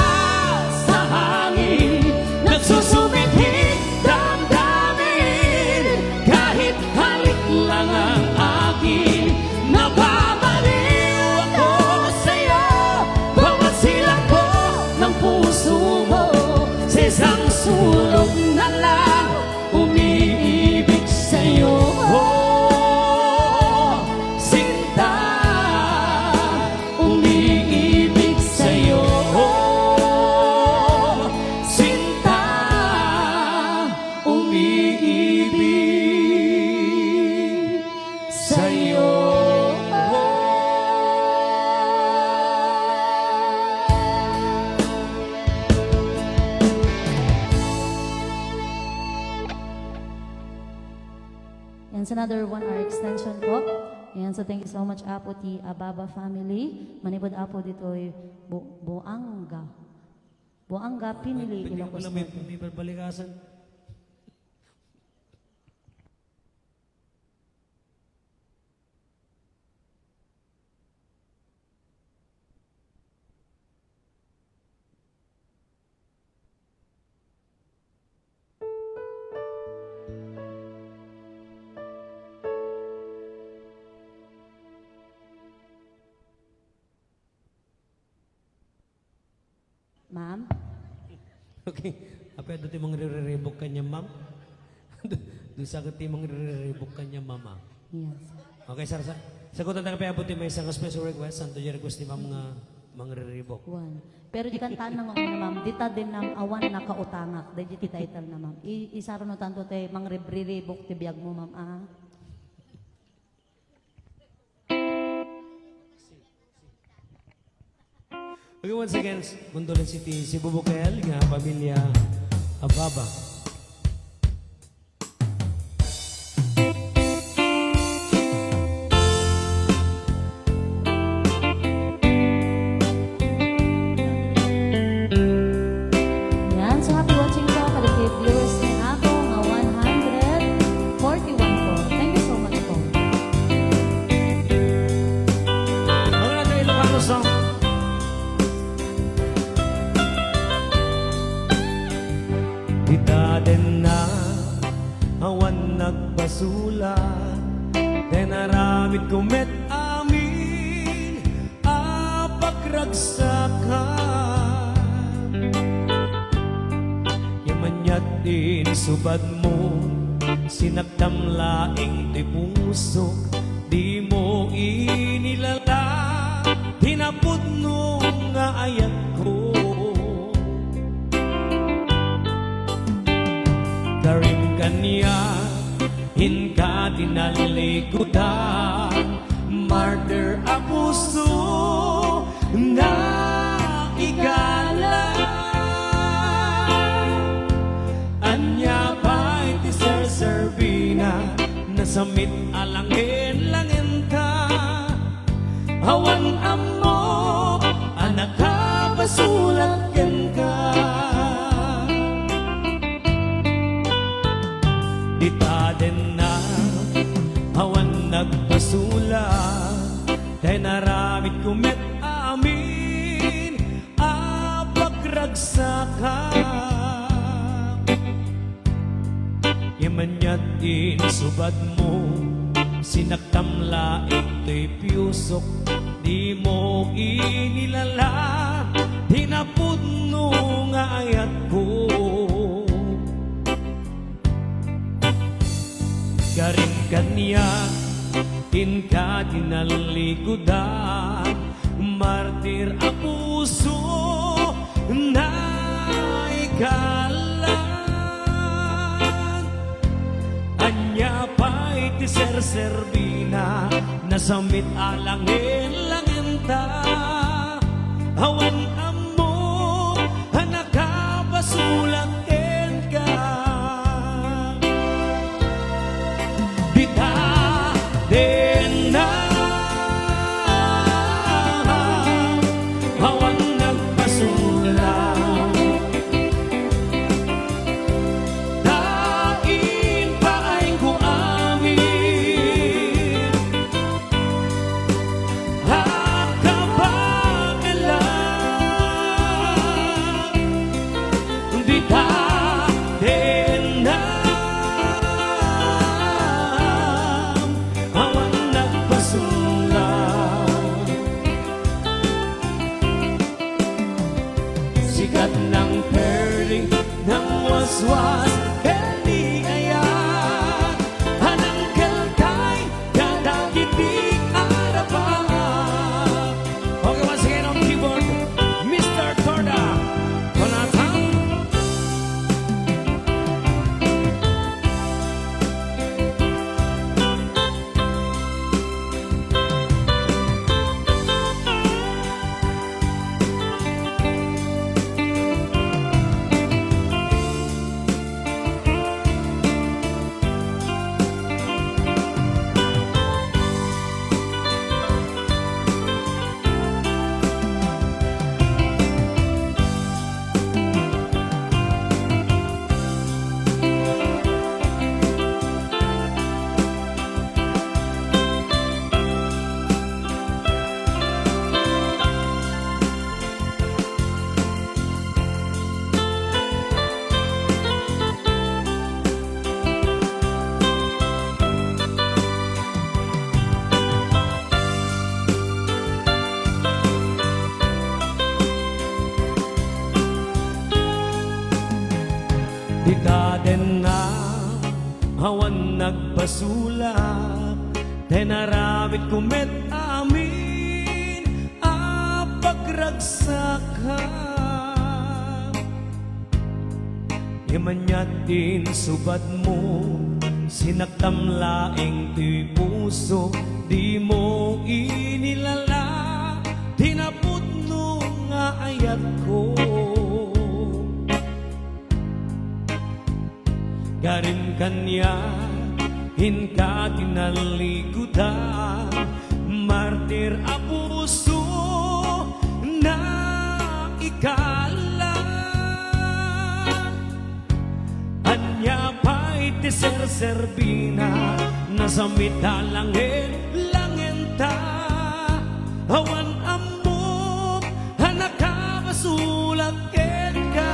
sa hangin, nagsusumihing damdamin. Kahit halik lang ang akin, nababaliw ako sa'yo. Bawat silang ko ng puso mo, sa isang sulok na lang umiibig sa'yo. Sinta, umiibig sa'yo. Sinta, umiibig sa'yo. And it's another 1 hour extension po. And so thank you so much Apo ti Ababa family. Manibod Apo dito'y Buanga. Buanga, Pinili, Ilocos Wala, Norte. may balikasan. Ma'am? Okay. Apa doon timang re-rebook kanya, ma'am? Doon sa timang re-rebook kanya, mama. Yes. Okay, sir. Sagutan na kape abot may isang special request. Santo yung request ni ma'am nga mga re-rebook. One. Pero di kan tanang ako na ma'am, dita din ng awan na kautangak. Dahil di title na ma'am. Isaro no tanto tayo, mang re-rebook ti biyag mo ma'am. Ah. Okay, once again, Gondolin City, si Bubukel, nga pamilya Ababa. Itaden na awan nagbasula tenaramid kumet amin apagragsakan yamanyat din subad mo sinagdam laing ti puso di mo inilala hinapod no nga ayat ko karim kanya hinka dinalikudan murder a puso na igala anya pa'y ti serservina nasamit alangin langin ka awan amo anak ka basulaken ka Itaden na awan nagpasula kay naramid kumet amin apagragsakan yamanyat din subad mo sinaktam laing to'y piyusok di mo inilala hinapod no nga ayat ko garing kanya inka dinalikudan martir a puso na ikalan anya pa'y ti serserbina nasamit alangin langin ta awan amo hanakabasulat ka Itaden na awan nagpasula dain paay ko amin hakapagalan Itaden na sikat ng perling ng waswas kani ayan hanang kelkay kadakitik arapan okay once again on keyboard Mr. Torda Konatang Itaden na awan nagpasulat tenaramid kumet amin apagragsakan yamanyat din subad mo sinaktam laing ti puso di mo inilala tinapod no nga ayat ko garing kanya hinka tinalikudan martir a puso na ikalan anya pa'y ti serserbina nasamit alangin langin ta awan amok hanakabasulat ka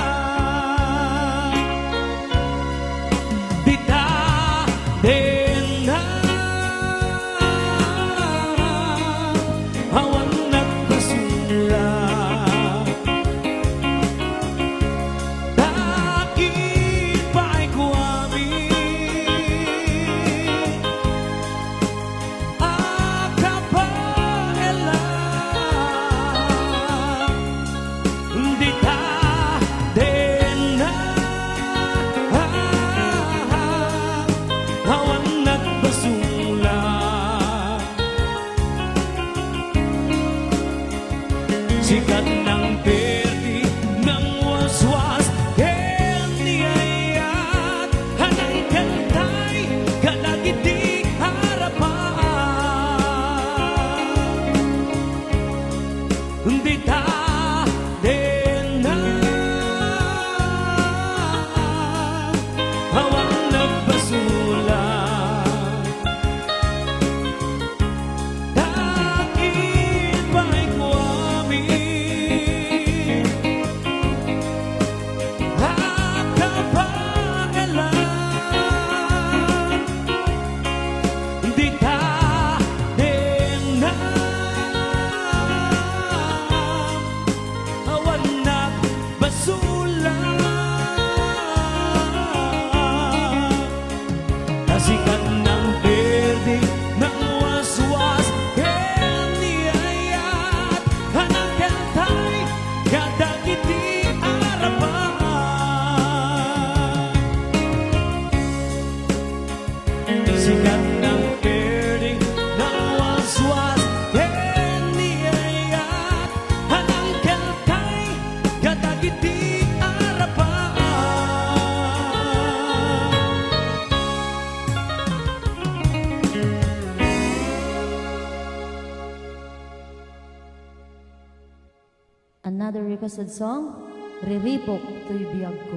Another requested song, Riripok To'y Biyag Ko.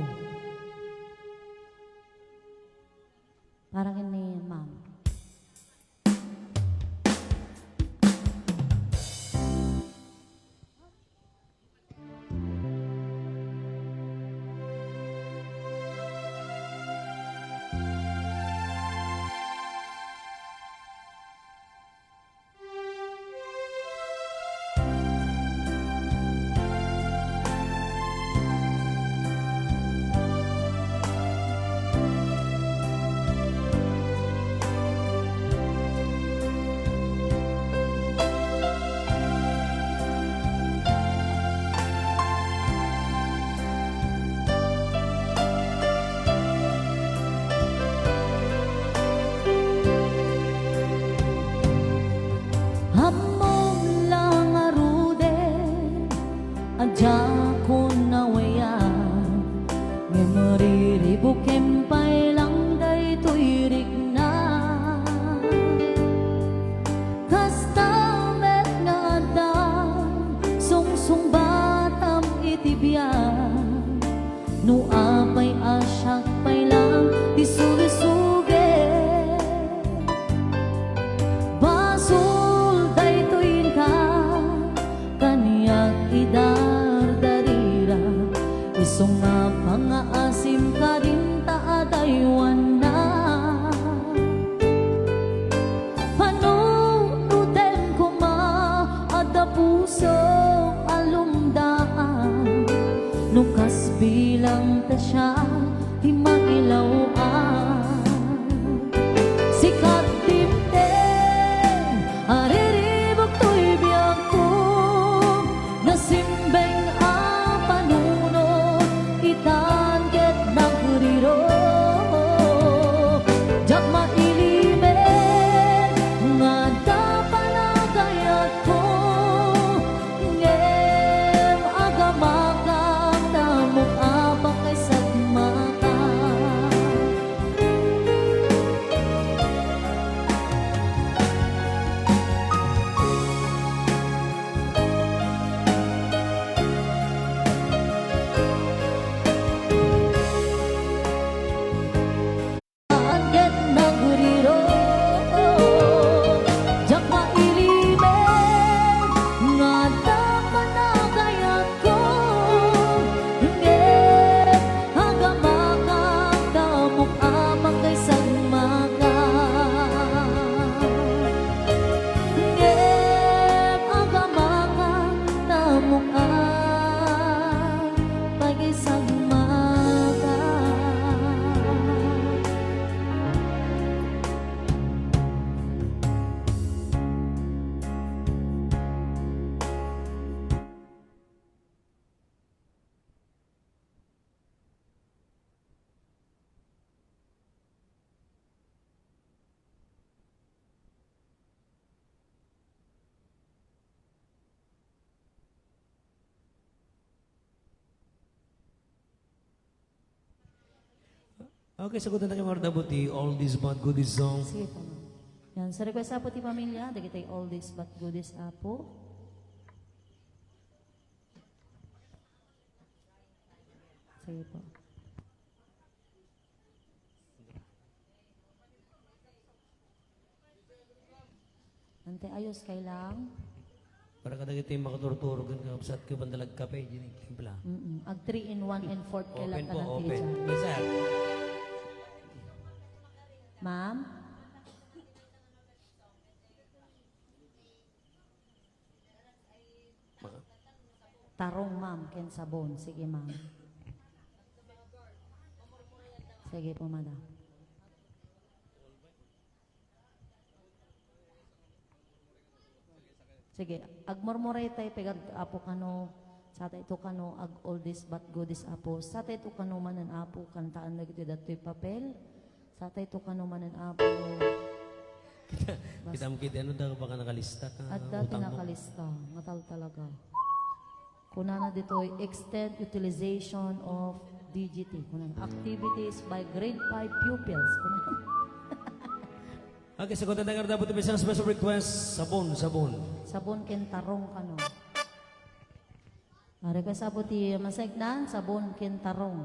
Parang ini, ma'am. Hamong lang arude, adya ko nawaya. Nga mariribukim pa'y lang day tuirik na. Kastamet nga adang, sungsung batam itibyan. No apay asyak pa'y lang, disugi-sugi. Basul day tuin ka, kaniyak idardarira. Isong nga pangaasim ka rin taadaywan na. Panunuten ko ma, ada puso alumdaan. Nukas bilang ta siya, di mailawaan. Sikat timten, ariribok to'y biyag ko. Nasimbeng a panunod, itangget nagriro. Diyak mailimen, nga dapanagayat ko. Ngem agamakak, tamok abak ay sagmaka. Angget nagriro, diyak mailimen, nga dapanagayat ko. Ngem agamakak, tamok abak ay sagmaka. Ngem agamakak, tamok abak ay sagmaka. Okay, sagutan na kayo mga dabuti, all these bad goodies song. Sige po, ma'am. Yan, sa request apo ti pamilya, dagitay all this but goodies apo. Sige po. Ante ayos kay lang. Para kada kita yung makaturturog ka, upsat ka bandalag kape, yun yung timpla. Ag 3 in 1 and 4 kay lang Open po, ka ng open. tiya. Yes, sir. Ma'am? Tarong ma'am, ken sabon. Sige ma'am. Sige po madam. Sige, agmurmuray tayo pegag apo kano sa tayo ito kano ag all this but goodies apo. Sa tayo ito kano manan apo kantaan na gito dato'y papel. Sa tayo ito kano manan apo. Kita mo kita, ano daw baka nakalista ka? At dati utang mo? nakalista, matal talaga. Kuna na dito ay extend utilization of DGT. Kuna na, activities by grade 5 pupils. Kuna na. Okay, sagutan na kayo dabuti, may isang special request, sabon, sabon. Sabon ken tarong kano. Ari ka sabot ti masegdan sabon kintarong.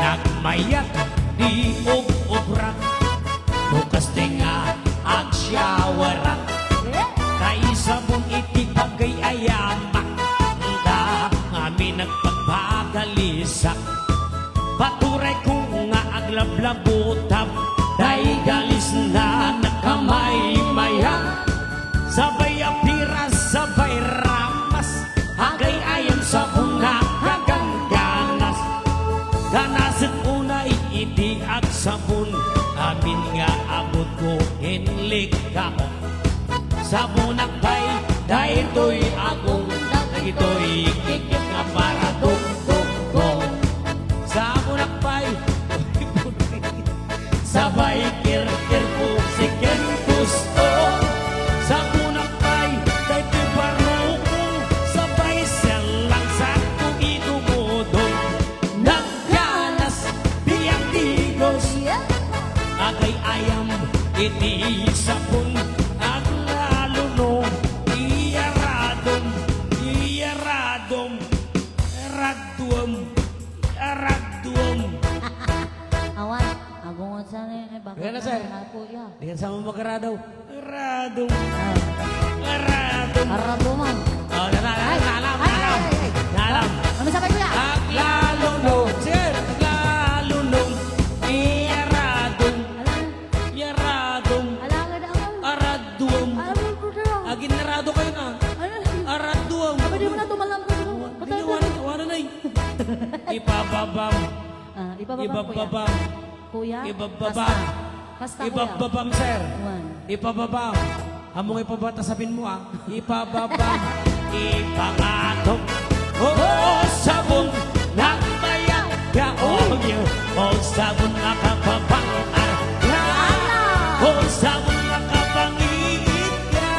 Nagmayat di ug-ubrak bukas tinga ag syawarak kay sabon iti pagkayayamak da amin nagpagpagalisak paturay ko nga aglablabutab day galis na nakamay-maya sabay apiras sabay ramas agay ayam sabon na gagangganas ganasit unay iti ag sabon amin nga abot ko hinlik ka sabon akbay dahito'y agong dahito'y kikit nga para dugdugong sabon akbay sabay kirkir po sikin gusto sabon akbay dahito'y parukong sabay selang sa tuwidumudong nagganas biyang digos agay ayam iti sabon ang lalo no iyaradom radom Awan, agungot sa ni bakit Kaya na, sir. ako ya. diyan sa mga karadaw radom Arabuman. oh nalam Ano sabi ko ya? ang lalo no sir ang lalo no iyaradom Alangan ako. aradom Alam mo ko. agin narado kayo na aradom Pwede mo na tumalam ko. Wala na Ibababam Ibababam. Kuya. Ibababam Kasta kuya. Ibababam sir Awan. Ibababam Among ipabatasapin mo Ibababam Ipangatong sabon Nagbayag ka sabon nakapabang sabon nakapangit ka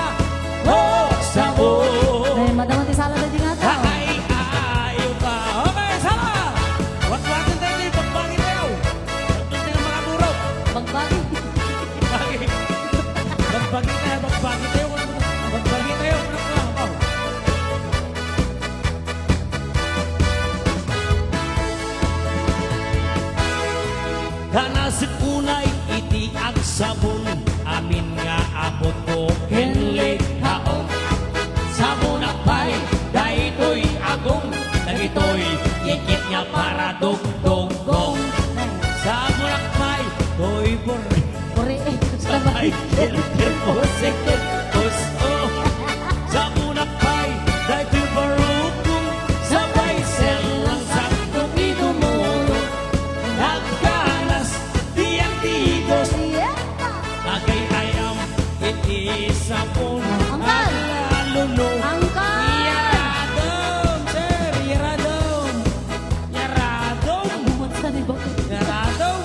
sabon Ay, madamang tisala na di nga to. Ay, ayaw ka. Okay, sama! Wag-wagin tayo din, pagbangin tayo. Wag tayo mga duro. Bagbagi. Bagbangin tayo. Bagbangin tayo. Kanasit unay iti ag sabon, amin nga abot ko kinlik kaon. Sabon akbay, dahito'y agong, dahito'y ikit nga para dugdugong. Sabon akbay, to'y buri, Puri. sabay kirkir po sikit gusto. Sabon akbay, dahito'y barukong, sabay selang saktong idumulong. Nagkanas, diyang tigos, agay ayam, iti sabon. Angkal! Lalo Angkal! Yaradom, sir, yaradom. Bumot sa ni Bok. Yaradom.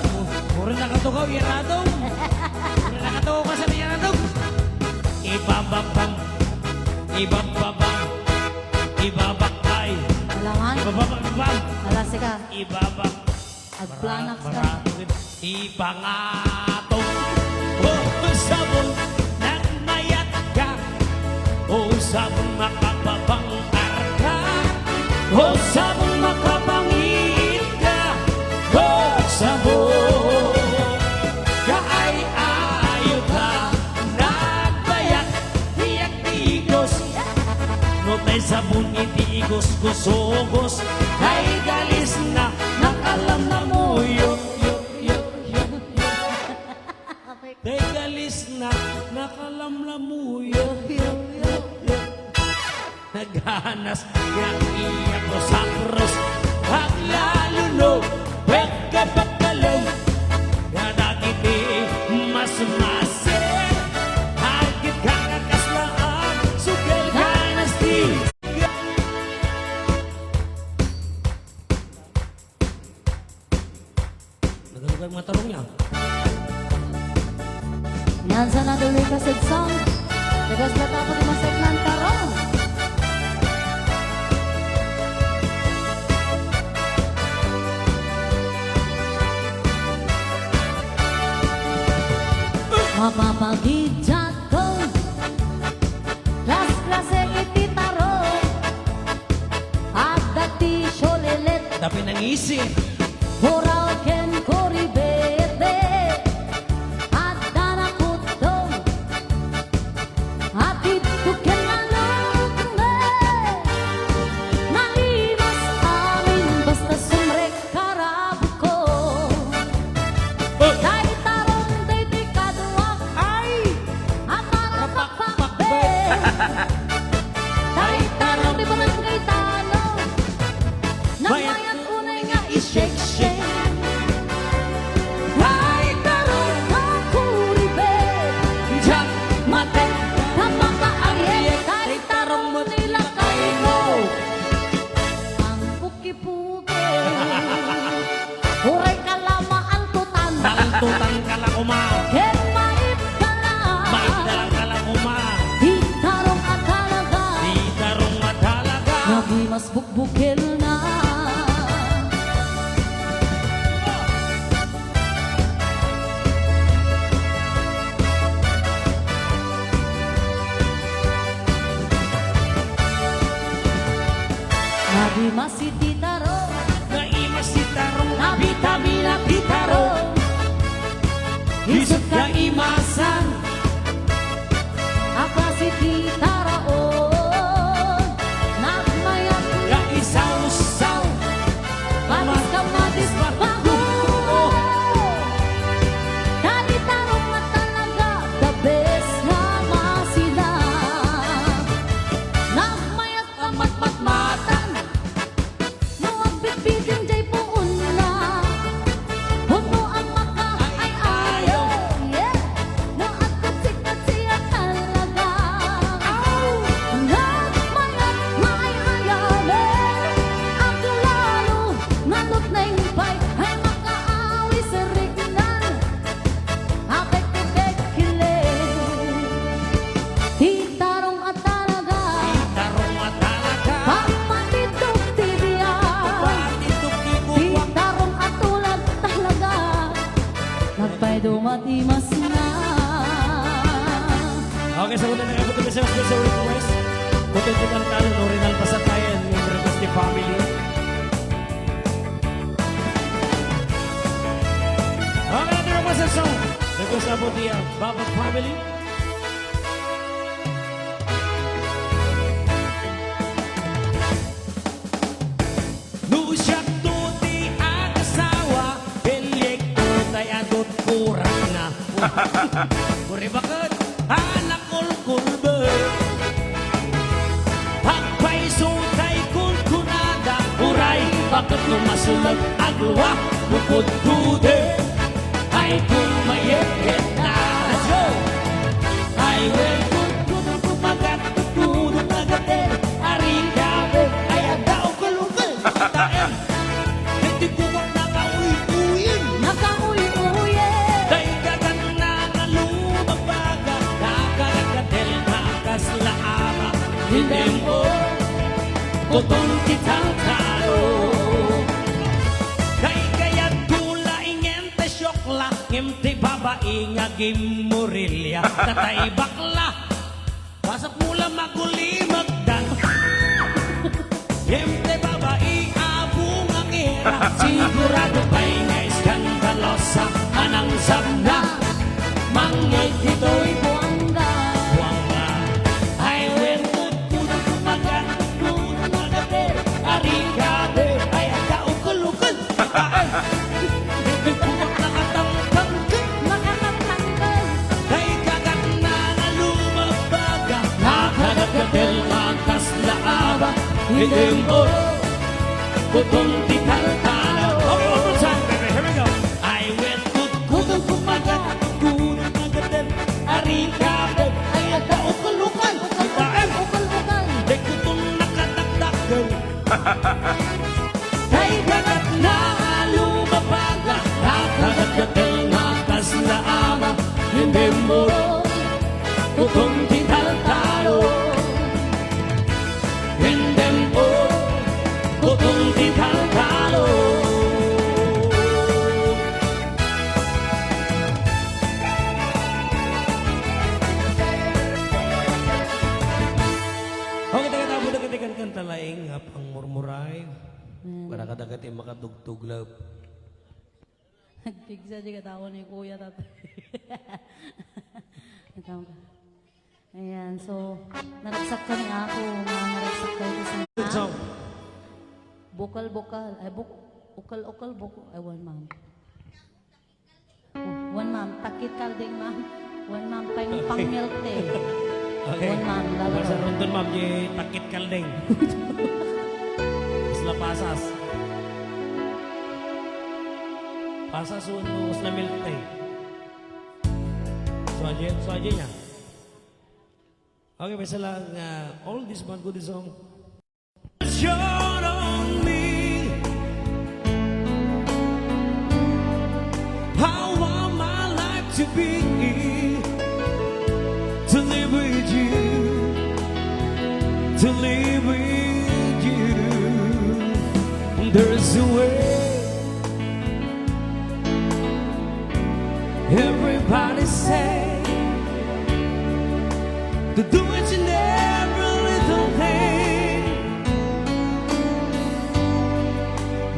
Mura nakatukaw, yaradom. Mura nakatukaw ka sa yaradom. Ibababang, ibabakay, Alangan. ibababang, Alasi ka. ibabak. Agplanak ka. Ipangatong, sabon, nagmayat ka. Sabon makapabang arka. Sabon makapangit ka. Sabon kaay ayo ka. Nagbayat tiyak tigos. No tay sabon itigos gusogos. Kay galis na nakalam na mo yo. Kay galis na nakalamlamuyo. Naghanas ng iyak ko sa pros. Ang lalo no, pagkapakalam. Nadagit Nansa na the requested song. Because na tapos di masok ng tarong. Mapapagidjat ko Klas-klase ititarong At dati syolelet Tapi nangisip. Horal ken koribete At danakutong At ituken alumne Naimas amin basta sumrek karab ko Dahil tarong day di kaduwak Ay! At parang pakpakbe Dahil tarong di barangay tanong Nang mayat unay nga i-shake-shake Dahil tarong kakuribe Diyan matek Kamakaayek Dahil tarong mo nila kayo Ang puki-puki Huray kalamaan tutan Talantutan ka lang uma. Ken maip ka na Bait na lang ka lang uma. Di tarong at talaga Di tarong matalaga. Nabi mas bukbukil na Nabi mas ititarong Naimas si tarong Nabi tabila titarong Isot ka imasan. Apa si titaraon Nagmayat Ga isaw-saw. Panis kamatis bago Dali tarong na talaga The best nga masila Nagmayat amat matmatan No ang bitbitin jay puun na Huno ang maka ay ayaw Yeah No at katsik-katsiya talaga Nagmayat may ayaw Ang lalo nalot na impay Ay makaawi sa rignan Apek-ipek kile Titarong at talaga Tarong matalaga. Pagpatitok tibiya Patitok ibuwak. Titarong at ulag talaga Nagpay dumatimas na Okay, sa una na kabuto sa special request. Butod ko ng talon, Orinal Pasatayan, yung request ni family. Okay, natin naman sa song. Request na po niya, Baba Family. Nusyat tuti ang asawa, Bilyek tutay adot kurang na. Kuri bakit? Anak kulkulbe. Hagpay sutay kulkunada. Uray, bakit lumasulag agluwa? Bukod tude. Ay kung mayekit na. Joe! Ay well, kung kumagat, tutulog agatin. Aring gabi, ay agaw kalungan. Taen, hindi kumak na kauwi-uwin. Nakauy-uye Day gagan na kalumagbaga. Nakalagatil nakas laama. Hindi mo, kutong kitang talo. Day kayat gula ingente syokla. Ngimti babae nga gimurilya. Tatay bakla, pasap mula magulimagdan. Ngimti babae abong ang era. Sigurado pa'y nga iskandalosa. Anang sabna, mangyay dito'y Buangga buwanga. Ay wentud kunang kumagan, kunang magatir. Aring gabi ay agka-ukul-ukul. Ay, hindi kumak nakatangtang. Makakatanggal Kay kagat na nalumabaga. Nakagagatil makas laaba. Hindi mo, kutong tital-talo. Oh, saan, baby? Here we go. Ay wentud kunang kumagan, kunang magatir. Aring gabi ay agka-ukul-ukul. Ay, Ukal-ukal Di kutong nakataktakal. Kay kagat na lumabaga. Nakagagatil makas laaba. Hindi mo, para kadagat yung makatugtog love. Nagpigsa di ka tao ni kuya tatay. Ikaw ka. Ayan, so, naragsak kami ako, mga naragsak kayo sa Good song. Bukal-bukal, ay ukal-ukal, ay one ma'am. Oh, one ma'am, takit kalding ma'am. One ma'am, pang milk tea. Okay. One ma'am, lalo. Masa nonton ma'am, di takit kaldeng. Isla pasas. Pasas unos na milk tea. So aja niya. Okay, may lang all this one good song. Short on me. How want my life to be, to live with you, to live with you. There's a way. Everybody say to do it in every little thing.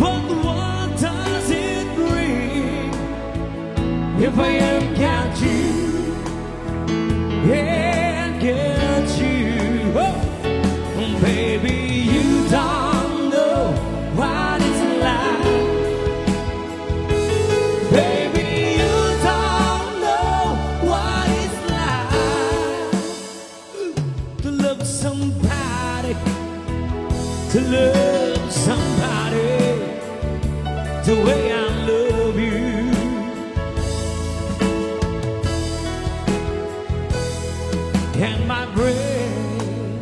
But what does it bring if I am got you? Yeah, get you. Oh, baby, you don't know what it's like. Baby, you don't know what it's like to love somebody, to love somebody the way I love you. And my brain,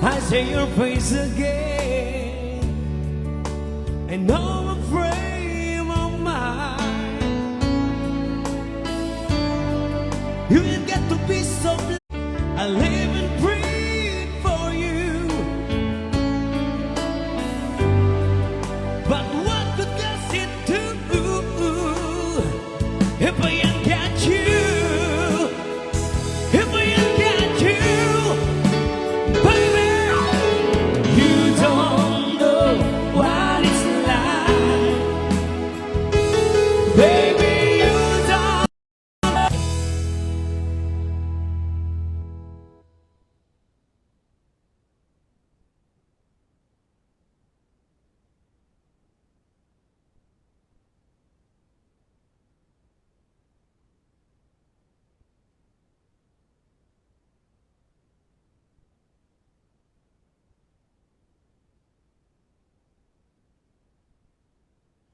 I see your face again, and know a frame of mind. You ain't got to be so blind. I live and breathe for you. But what good does it do if I ain't got you? If I ain't got you, baby, you don't know what it's like. Baby, you don't.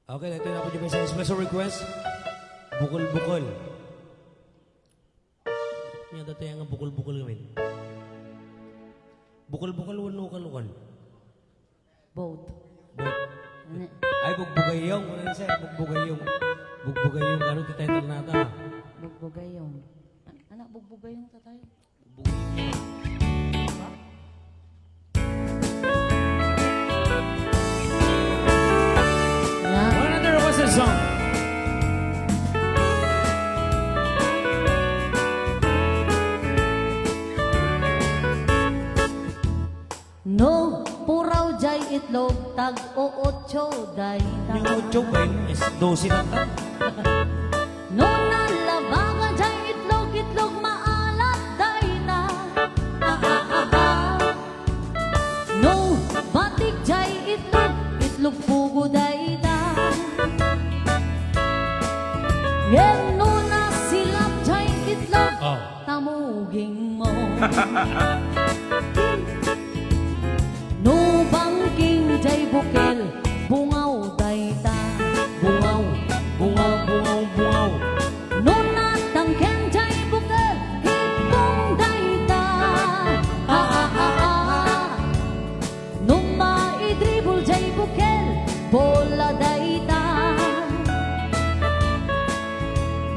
Okay, ito na po yung isang special request. Bukol-bukol. Yan, dati nga bukol-bukol kami. Bukol-bukol, wanukal-ukal. Both. Ano? Ay, bugbugayong. Ano na siya? Bugbugayong. Bugbugayong. Ano ti title nata? Bugbugayong. Anak, bugbugayong tatay. Bugbugayong. Yeah. Another was a song. No, puraw jay itlog, tag o otso day Yung 8 ba yun? Is 12 na ta? No, nalabaga jay itlog, itlog maalat day ta. No, batik jay itlog, itlog pugo day ta. Yan no na silap jay itlog, Oh. tamuging mo. No bangking jay bukel, bungaw dayta, bungaw, bungaw, bungaw, bungaw. No natangken jay bukel, hipong dayta, no maidribol jay bukel, bola dayta.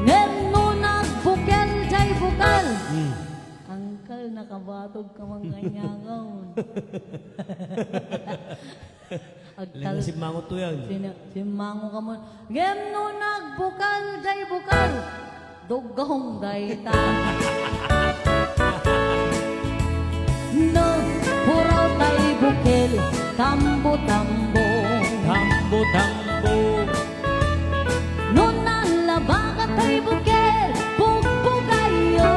Ngem no nagbukel jay bukal, angkal nakabatog ka mang kanyangaw. Agtal Si Mangot to yan. simango ka mo. Gem no nagbukal day bukal. Dugong day ta. No, puraw tay bukel. Ka tambo-tambo. Tambo-tambo. Noon nalabagat ay bukel, bugbugayo.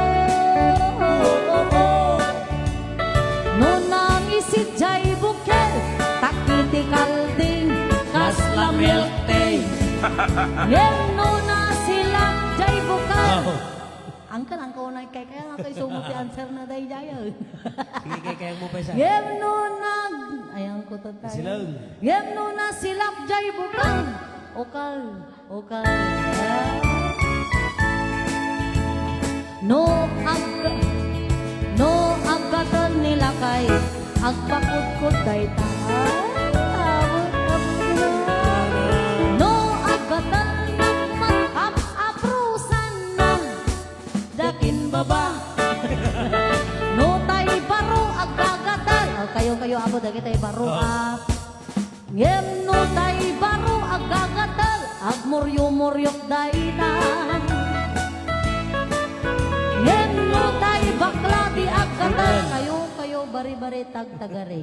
Noon nang isidyay bukel, takiti kalding, kasla milkting. Ngeno na sila jay bukal. Angkan ang kaunay kaya nga kayo sumuti answer na day jay. Sige, kaya mo pa isa. Ngeno nag, ayan ko to tayo. Sila. Ngeno na sila jay bukal. Okal, okal. No agatan nila kay agpakot-kot day ta. No agatan ng mag-aprusan na dakin baba. No tay baro agagatal. Kayo abo dagi tay baro ap. Ngem no tay baro agagatal. Agmuryo-muryok dayta. Ngem no tay bakla di aggatal. Kayo bari-bari tagtagare.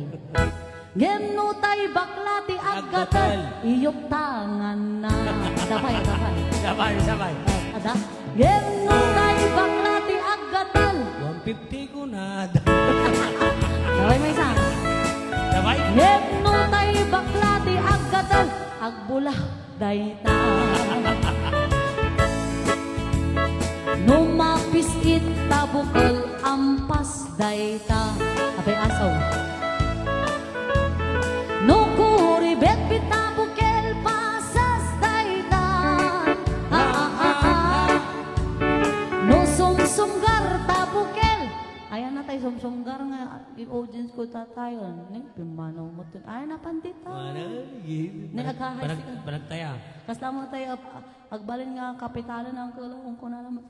Ngem no tay bakla di aggatal. Iyok tangan na. Sabay. Sabay. Ada? Ngem no tay bakla di aggatal. 150 ko na. Sabay may isa. Sabay. Ngem no tay bakla di aggatal. Agbula dayta. Numapis ita bukal ampas dayta. Apay asaw. No kuribet pita bukel pasas dayta. No sumsumgar ta bukel. Ayan na tayo sumsumgar nga. I-audience ko tatayon. Pimanaw mo ito. Ayan na pandit ta. Naghahay sila. Banagtaya. Kasla mo tayo, agbalin nga kapitalan ng kulong ko na naman.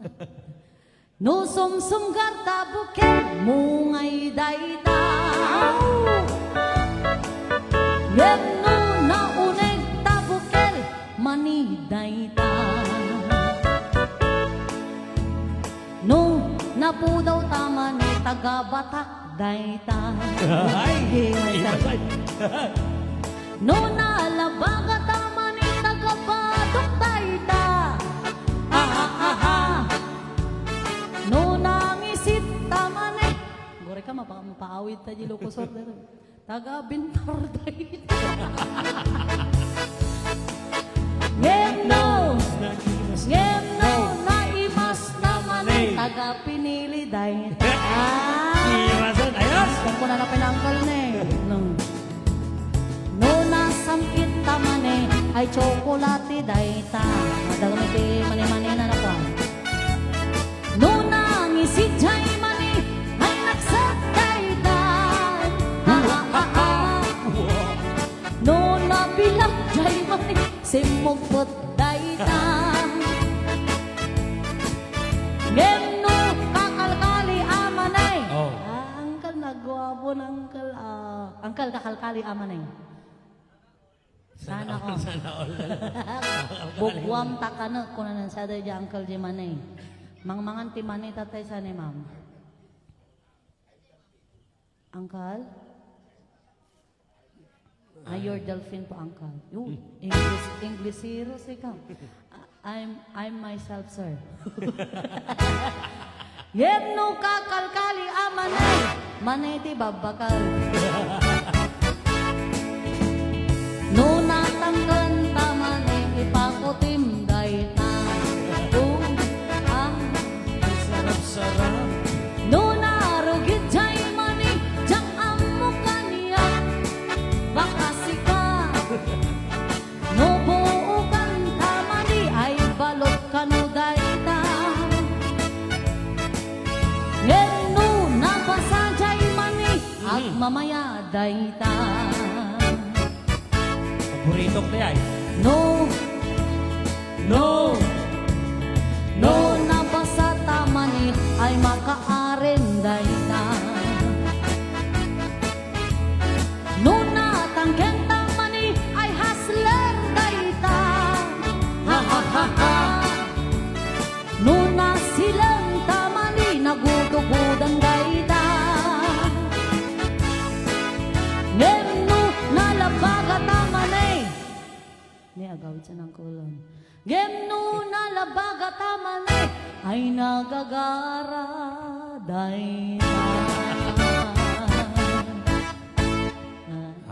No sumsumgar ta bukel, mungay dayta. Yem no nauneg ta bukel, mani dayta. No napudaw tama ni taga-batak dayta. Ay! No nalabaga tama ni taga-batok dayta. No nangisit tama ni. Gore ka mapaawid ta di lokusor dito. Taga-bintar dayta. Ngem no naimas naman ni taga-pinili dayta. Iwasan, ayos! Kung ko na napinangkal ni. No nasampit tamane ay tsokolate dayta. Madagami ti mani-mani na nakuha. No nangisidjay mani ay nagsat dayta. No nabilak jay mani simugpot dayta. Ngem no kakalkali amanay. Oh. Angkal nagwabon angkal. Angkal kakalkali amanay. Sana ko. Sana all. Bugwam takana ko na sa day uncle di manay. Mangmangan ti manay tatay sa ni ma'am. Uncle? Your dolphin po, uncle. Yun, English hero si ka. I'm myself, sir. Yem no kakalkali amanay. Manay ti babakal. No natanggan taman ipakutim dayta. Sarap-sarap. No narugid jay mani jak amo kaniya. Bakasi ka. No buukan tamani ay balot kanu dayta. Ngeno nabasa jay mani at mamaya dayta. Paborito ko yan. No nabasa tamani ay makaaren dayta. No natangken tamani ay hasler dayta. No nasilang tamani nagudugudan dayta. Ngeno nalabag sa nang kulon. Gemno nalabaga tamane ay nagagara day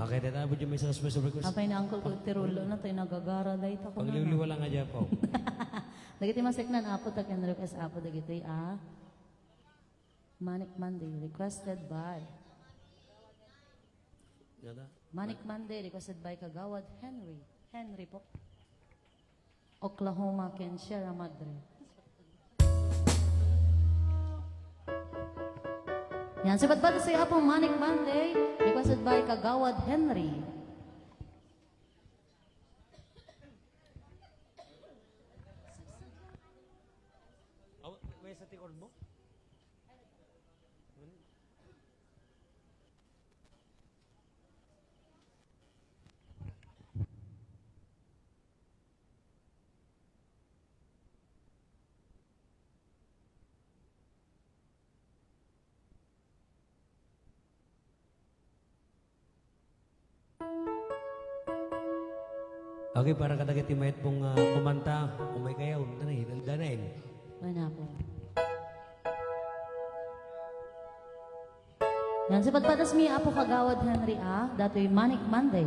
Okay, dito po dyan may sa special request. apay na angkol ko tirulo na tayo nagagara day ta ko na. Pagliliwala nga dyan po. Dagiti masiknan apo ta ken request apo dagiti Manic Monday requested by Yata. Manic Monday requested by Kagawad Henry. Henry po. Oklahoma ken Sierra Madre. Yan, sipat ba sa apo Manic Monday requested by Kagawad Henry. May sa tikod mo? Okay, para kadagiti mayat pong kumanta, kung may kayaw, danayin. Wala po. Yan, sipat ba mi apo Kagawad Henry dato'y Manic Monday.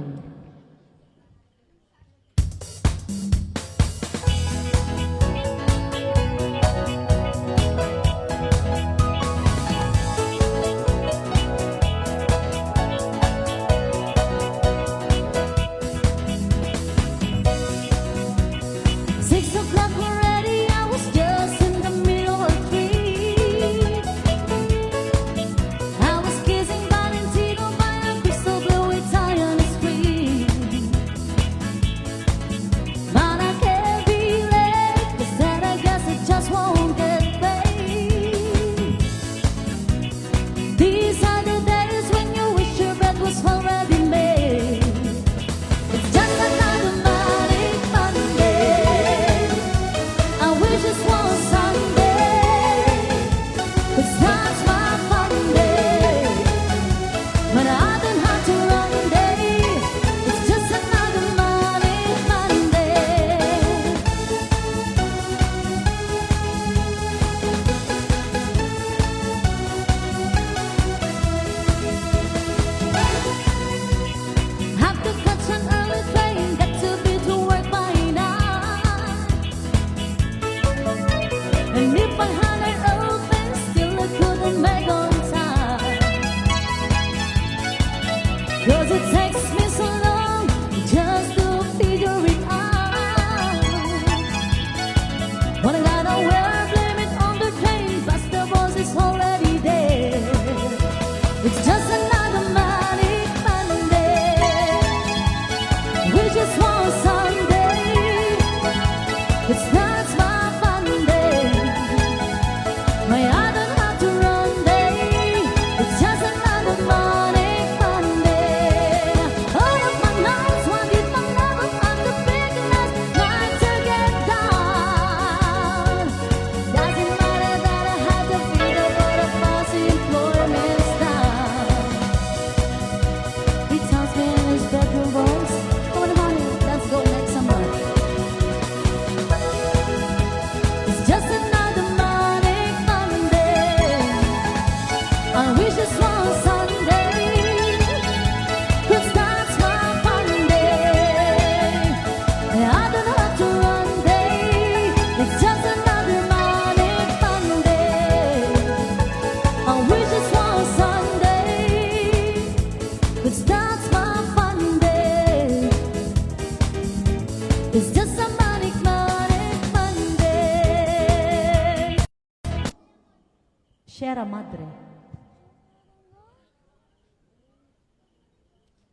Sierra Madre.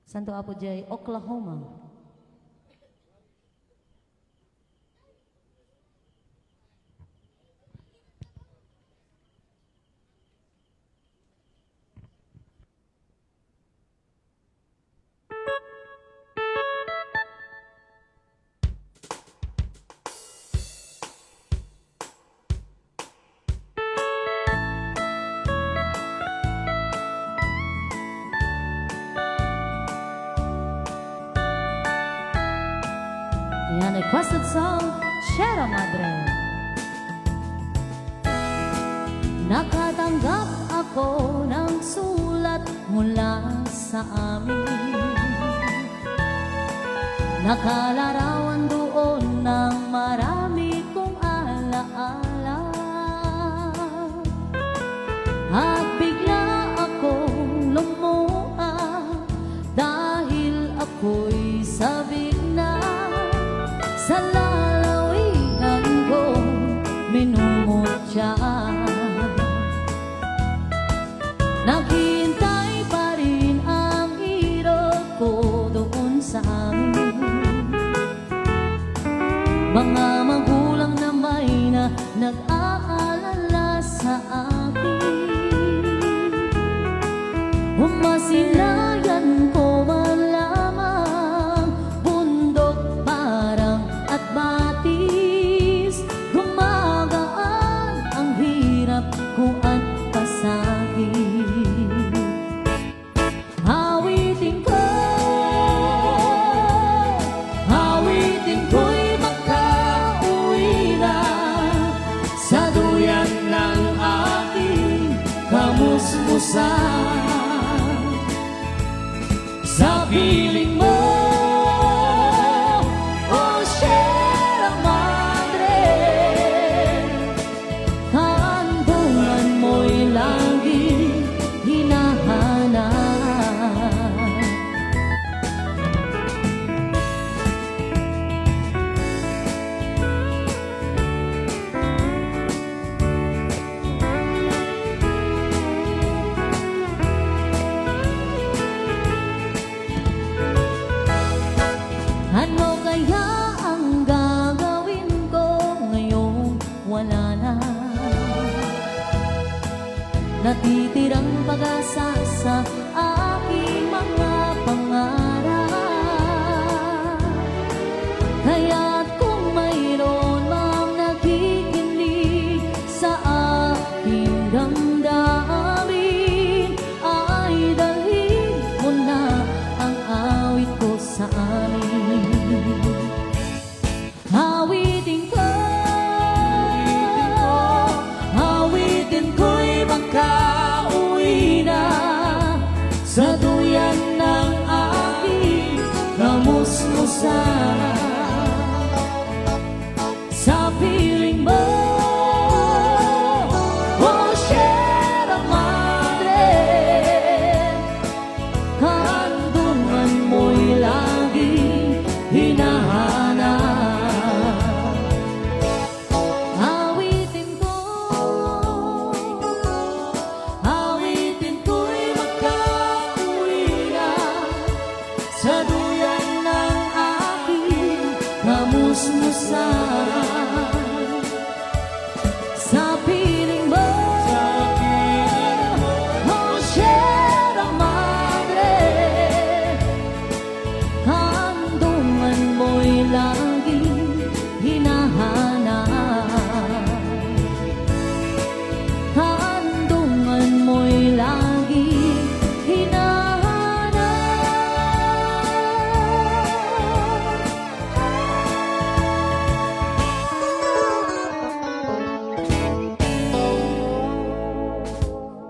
Santo Apo Jay, Oklahoma. requested song, Sierra Madre. Nakatanggap ako ng sulat mula sa amin. Nakalarawan doon ng marami kong alaala. At bigla akong lumuha dahil ako'y sabik na sa lalawigan ko minumutya. Naghihintay pa rin ang hero ko doon sa amin. Mga magulang na may nag-aalala sa akin. Umasilayan ko man lamang bundok, parang at batis. Gumagaan ang hirap ko at pasakit. Awitin ko'y makauwi na sa duyan ng aking kamusmusan. Sa piling mo, oh Sierra Madre, kaandungan mo'y laging hinahanap. Ano kaya ang gagawin ko ngayong wala na? Natitirang pag-asa sa aking mga pangarap. Kaya't kung mayroon mang nakikinig sa aking damdamin, ay dalhin mo na ang awit ko sa amin. Awitin ko'y makauwi na sa duyan ng aking kamusmusan. Sa piling mo, oh Sierra Madre, kaandungan mo'y laging hinahanap. Awitin ko'y makauwi na sa duyan ng aking kamusmusan. Sa piling mo, oh Sierra Madre, kaandungan mo'y laging hinahanap. Kaandungan mo'y laging hinahanap.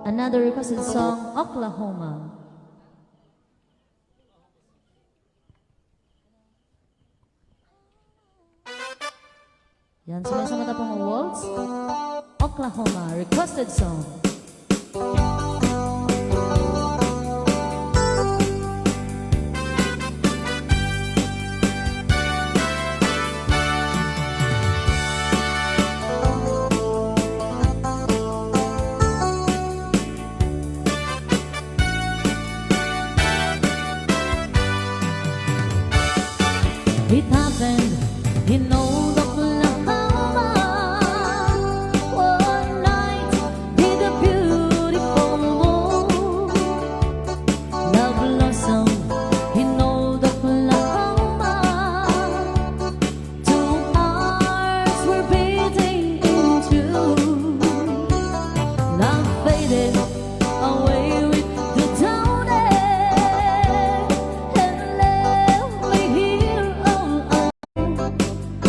Another requested song, Oklahoma. Yan, sumasama na pong waltz. Oklahoma, requested song. It happened in old Oklahoma. One night in a beautiful moon, love blossomed in old Oklahoma. Two hearts were beating in tune. Love faded away with the dawn and left me here all alone.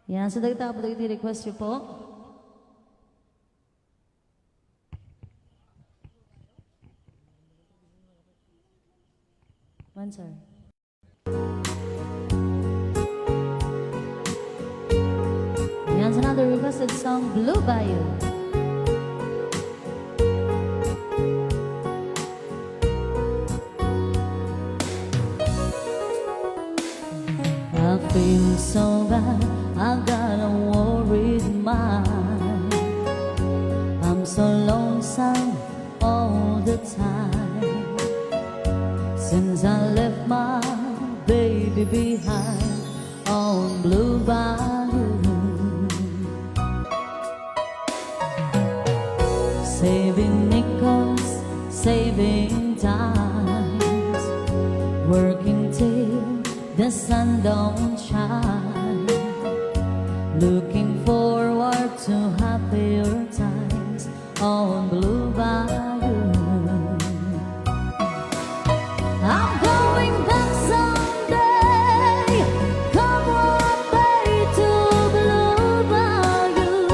Yan, so dagta po dagiti request niyo po. One, sir. Yan, so another requested song, Blue Bayou. I feel so bad, I got a worried mind. I'm so lonesome all the time. Since I left my baby behind on Blue Bayou, saving nickels, saving times, working till the sun don't shine, looking forward to happier times on Blue Bayou. I'm going back someday, come on back to Blue Bayou,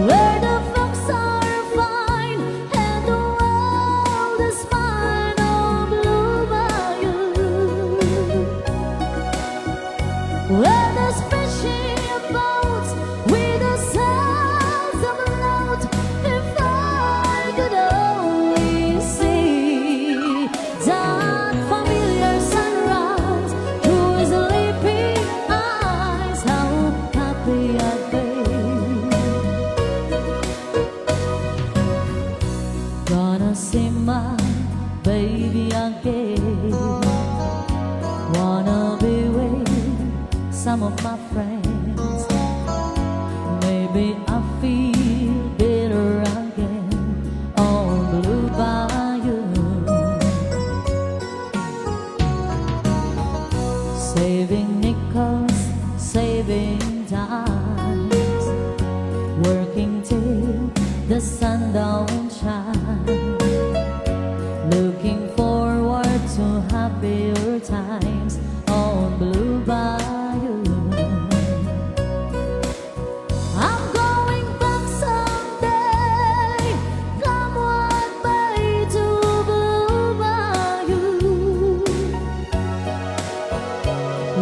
where the folks are fine and the world is mine on Blue Bayou, where there's fishing boats with the sounds of loud. If I could only see that familiar sunrise through his sleepy eyes, how happy I'd be. Gonna see my baby again, wanna be with some of my friends. Maybe I feel better again on Blue Bayou, saving nickels, saving dimes, working till the sun don't shine, looking forward to happier times on Blue Bayou. I'm going back someday, come on back to Blue Bayou,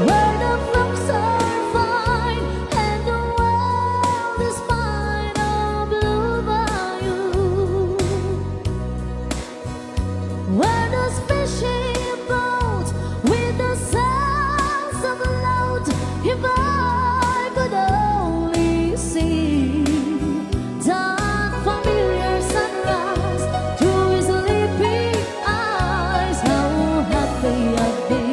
where the folks are fine and the world is mine on Blue Bayou, where those fishing boats with the sounds of loud. If I could only see that familiar sunrise through his sleepy eyes, how happy I'd be.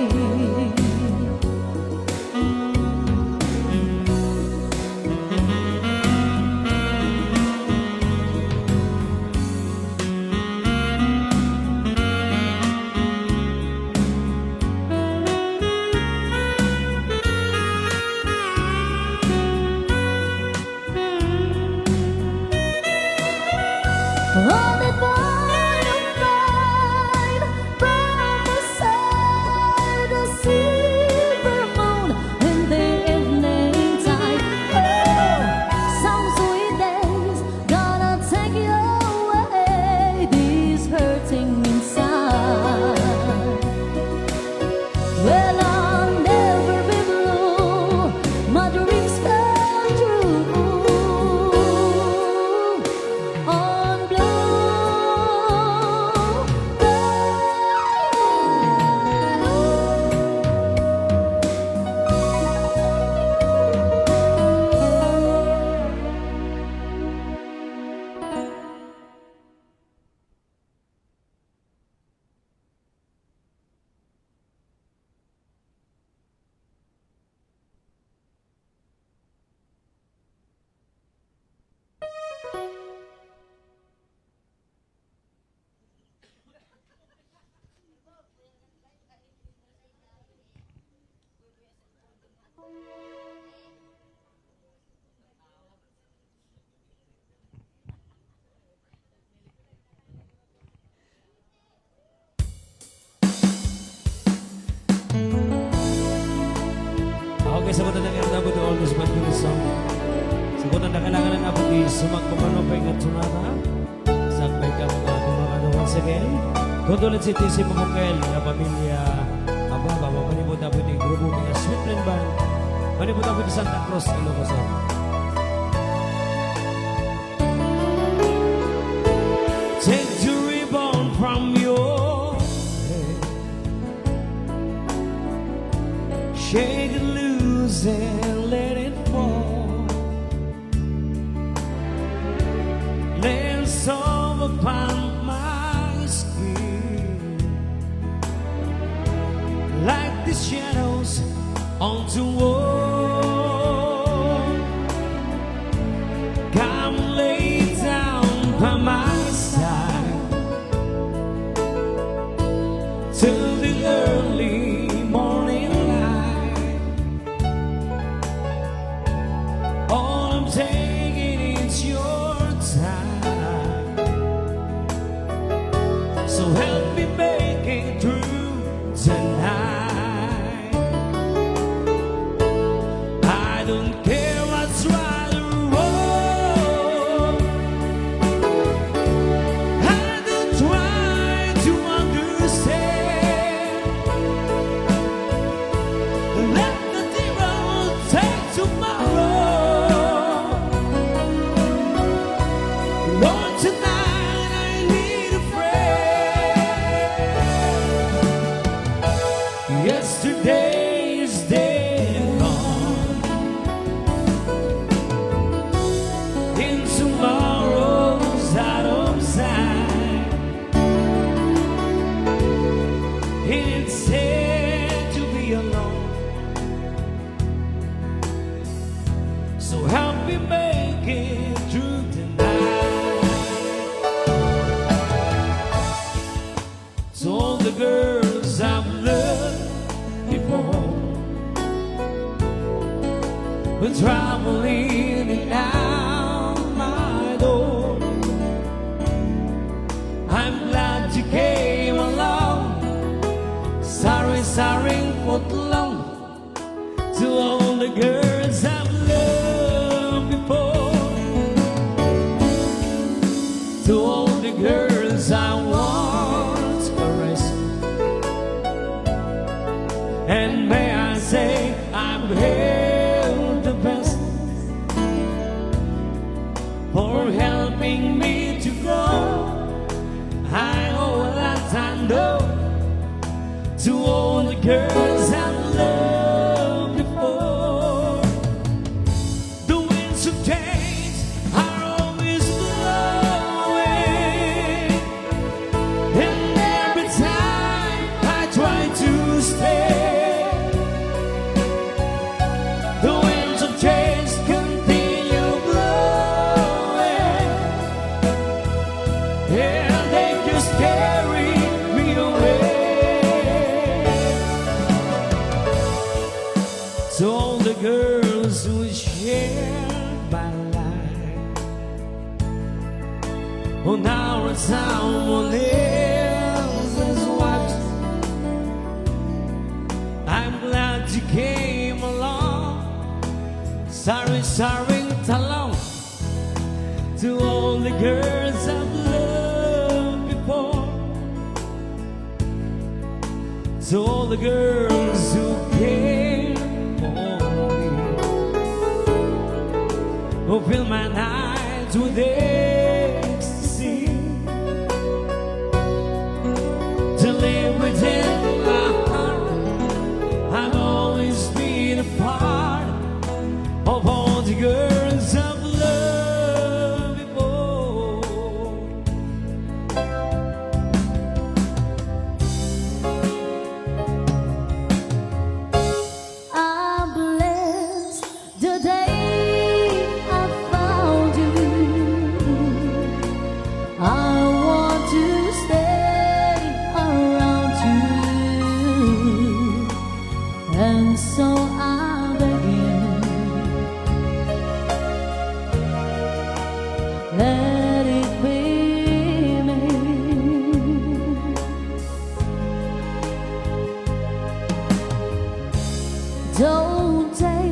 On the boy of mine, beside the silver moon in the evening time. Oh, some sweet days gonna take you away, this hurting inside. Well, I'll never be blue, my dreams come true on Blue Okay, sagutan na kaya dapat all this man for song. Sagutan na kailangan na dapat sumagpamanopay ng tunata. Sakbay ka mga kumakano once again. Condolence ito si Pamukel, na pamilya Ababa, manipod dapat yung grupo mga Sweetland Band. Manipod dapat yung Santa Cruz, Ilocos. Take the ribbon from your head, shake it loose and let it fall. Lay some upon my skin, like the shadows on the wall. Come lay down by my side till the early morning light. All I'm taking is your time, so help me make it through tonight. I don't care what's right or wrong. I don't try to understand. Let the devil take tomorrow. Lord, tonight I need a friend. Yesterday is dead and gone, and tomorrow's out of sight. And it's sad to be alone, so help me make it through tonight. To all the girls I've loved before, we're traveling and out my door. I'm glad you came along. Sorry, sorry for too long. To all the girls I've loved before, to all the girls I once caressed, and may I say I've held the best for helping me to grow. I owe a lot, I know, to all the girls I've loved before. The winds of change are always blowing, and every time I try to stay, the winds of change continue blowing, and they just carry me away. To all the girls who shared my life, well now it's someone else's wife. I'm glad you came along. Sorry, sorry, so long. To all the girls I've loved before, to all the girls who came for me, who fill my nights with ecstasy, to live within my heart. I've always been a part of all the girls I've loved before. I'm blessed the day I found you. I want to stay around you, and so I beg you, let it be me. Don't take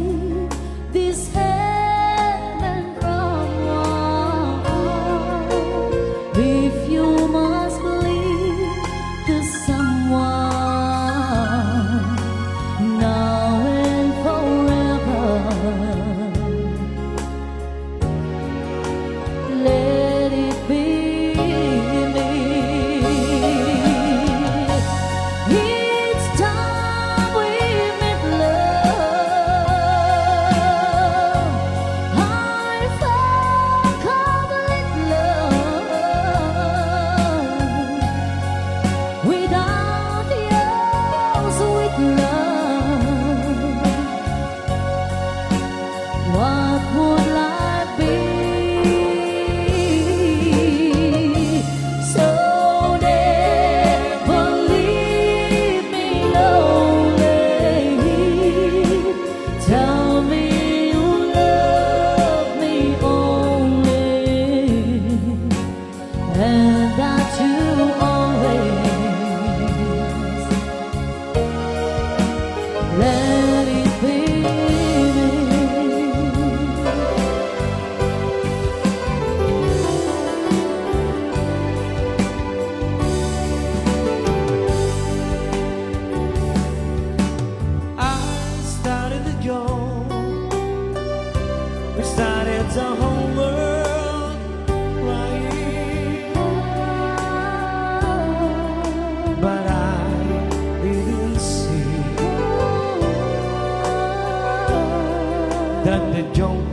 that the joke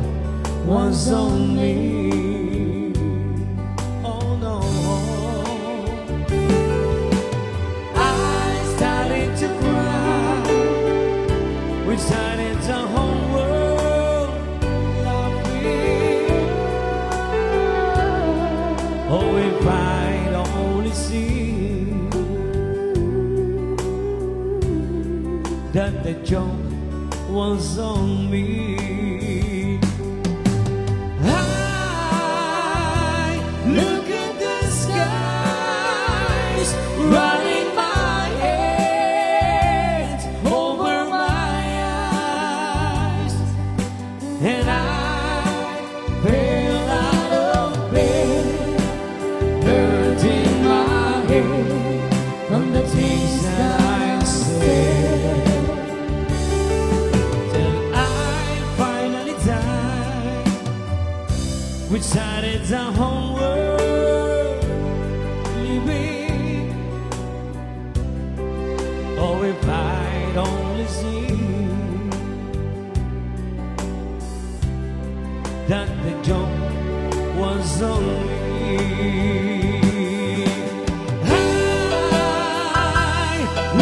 was on me. Oh no, I started to cry. We started the whole world laughing. Oh, if I'd only seen that the joke was on me. I look at the skies, running my hands over my eyes, and I fell out of bed, hurting my head from the things that I said. We started the whole world living. Oh, if I'd only seen that the joke was on me. I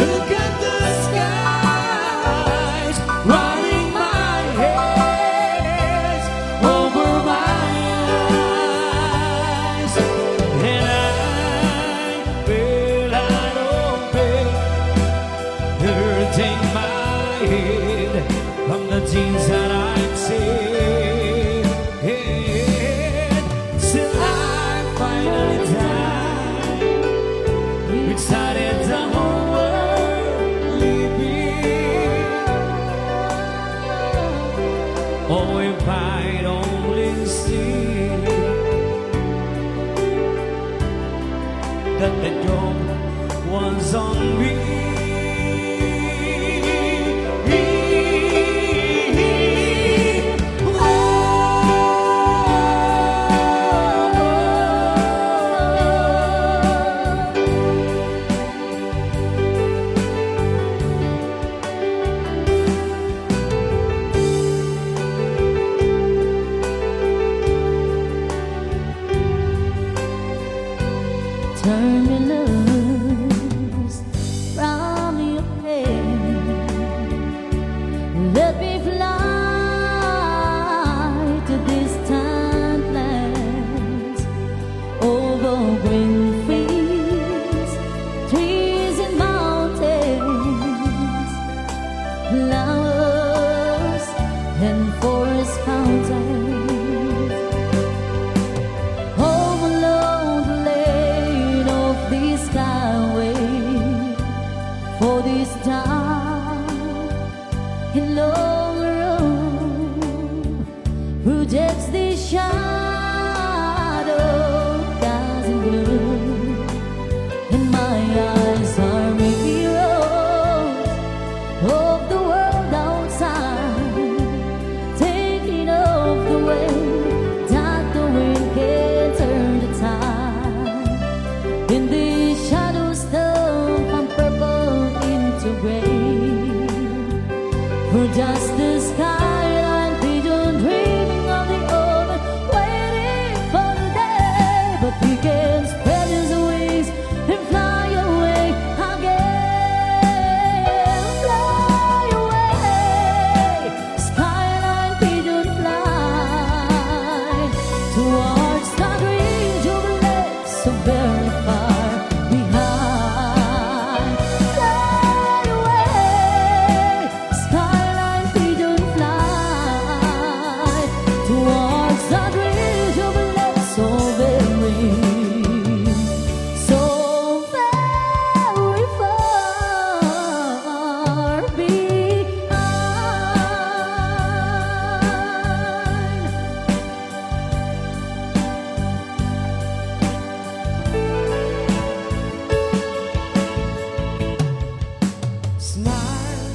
look at the skies, running my head over my from the things that I'd said. Till I finally died. We started the whole world living. Oh, if I'd only seen that the joke was on me. Turn your loose from your head. Let me fly to distant lands, over green fields, trees and mountains, flowers and forest fountains. For this dark and long road projects the shadow, dancing blue, and my eyes are mirrors of the world outside, taking off the way that the wind can turn the tide. In the shadows from purple into gray, for just the skyline vision, dreaming of the open, waiting for the day. But we can spread his wings and fly away again. Fly away, skyline vision, fly towards the dream you left so very far behind. Fly away, skyline vision, fly towards the dream you left so very far behind. Smile,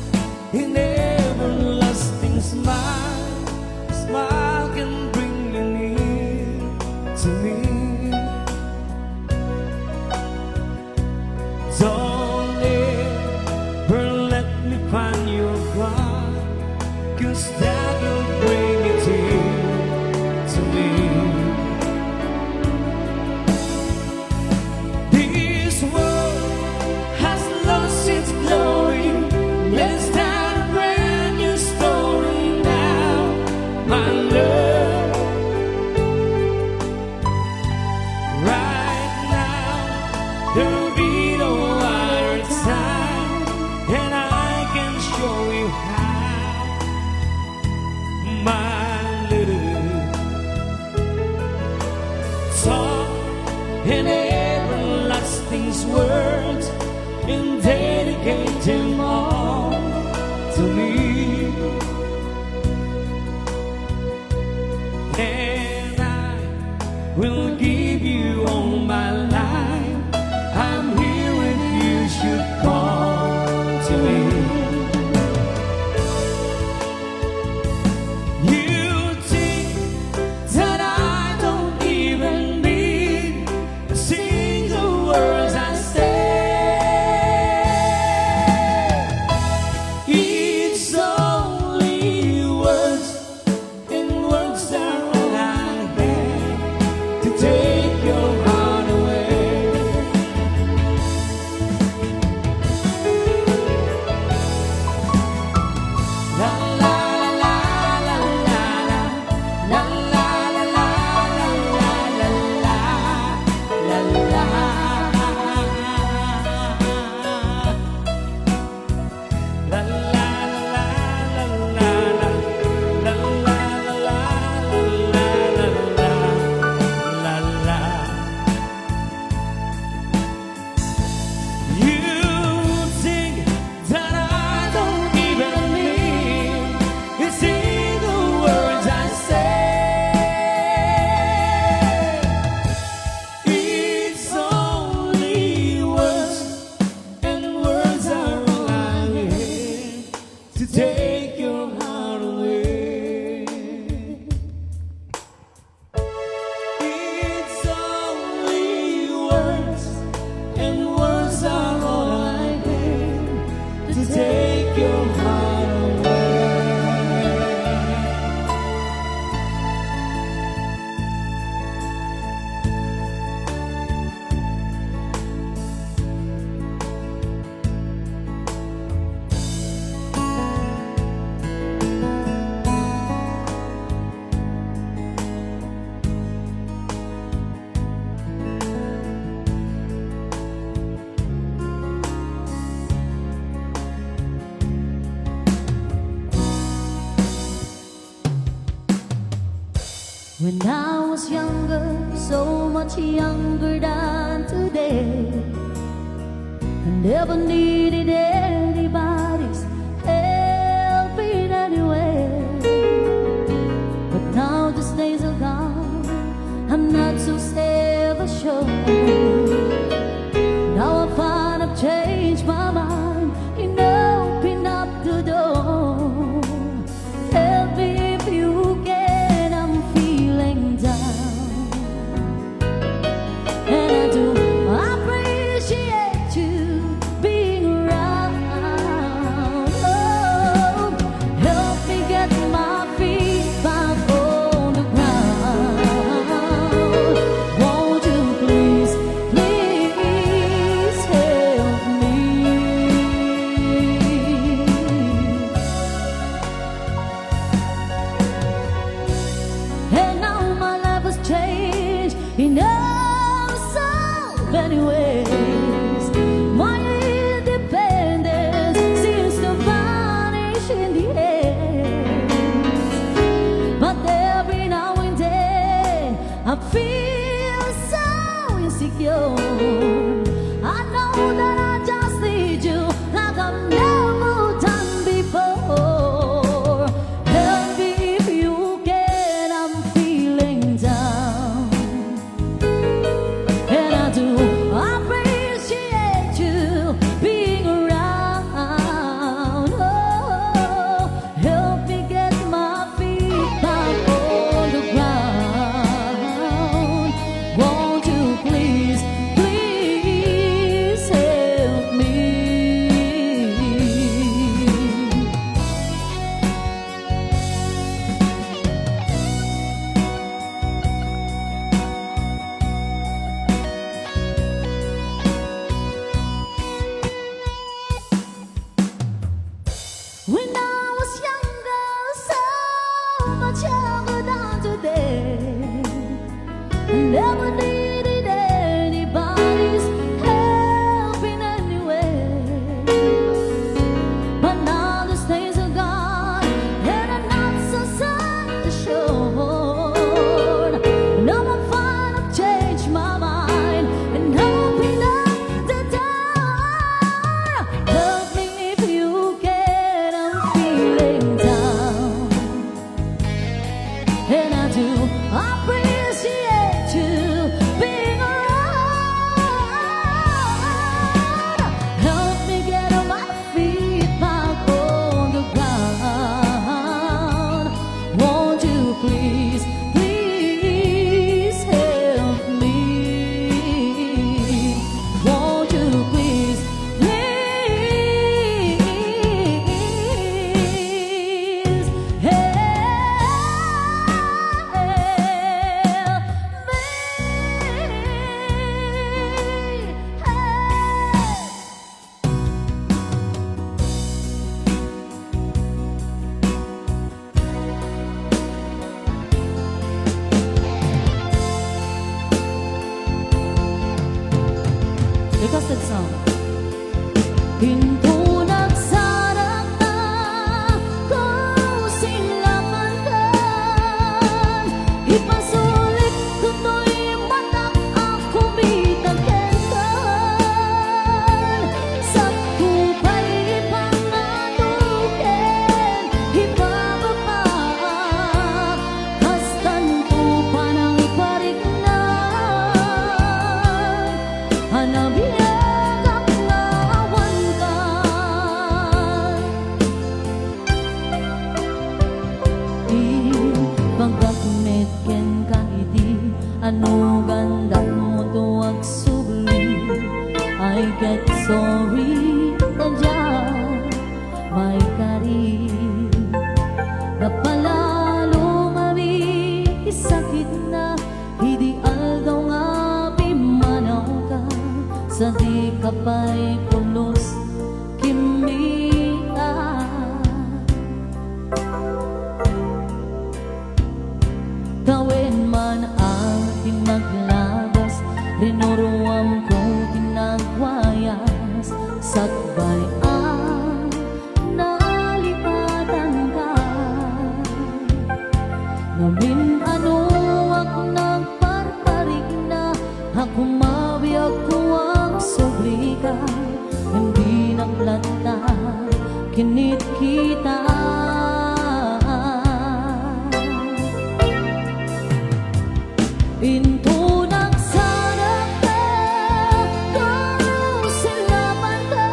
an everlasting smile. Smile can bring you near to me. Don't ever let me find your cry, 'cause that will break to me, and I will give you all my life. I'm here if you should call to me. You think that I don't even mean a single words I say. It's only words, and words are all I have to take your heart away. La la la la la la la la la la la la to take your heart away. It's only words, and words are all I have to take your heart away. When I was younger, so much younger than today, I never needed anybody's help in any way. But now these days are gone, I'm not so self-assured. Now I find I've changed my mind and opened up the door. Help me if you can, I'm feeling down, and I do appreciate you being around. Oh, help me get my feet back on the ground. Won't you please, please help me? And now my life has changed in so many ways. My independence seems to vanish in the air. But every now and then I feel so insecure. I know that I just need you like I've never done before. Help me if you can, I'm feeling down, and I do appreciate you being around. Oh, help me get my feet back on the ground. Won't you please, please help me? When I was younger, so much younger than today, I never needed anybody's help in any way. But now these days are gone, and I'm not so self-assured. Now I find I've changed my mind and opened up the door. Help me if you can, I'm Napalalo kami isakit na Hindi aldaw nga pimanaw ka Sa di ka pa'y pulos kimita Gawin man ating maglabas Rinuruam ko tinagwayas Sakbay ang nalipatan ka Ngamin ano ako nagparparig na Ako mabiyag ko ang sobri ka Hindi naglata kinit kita Into nagsarap ka Kung sila man ka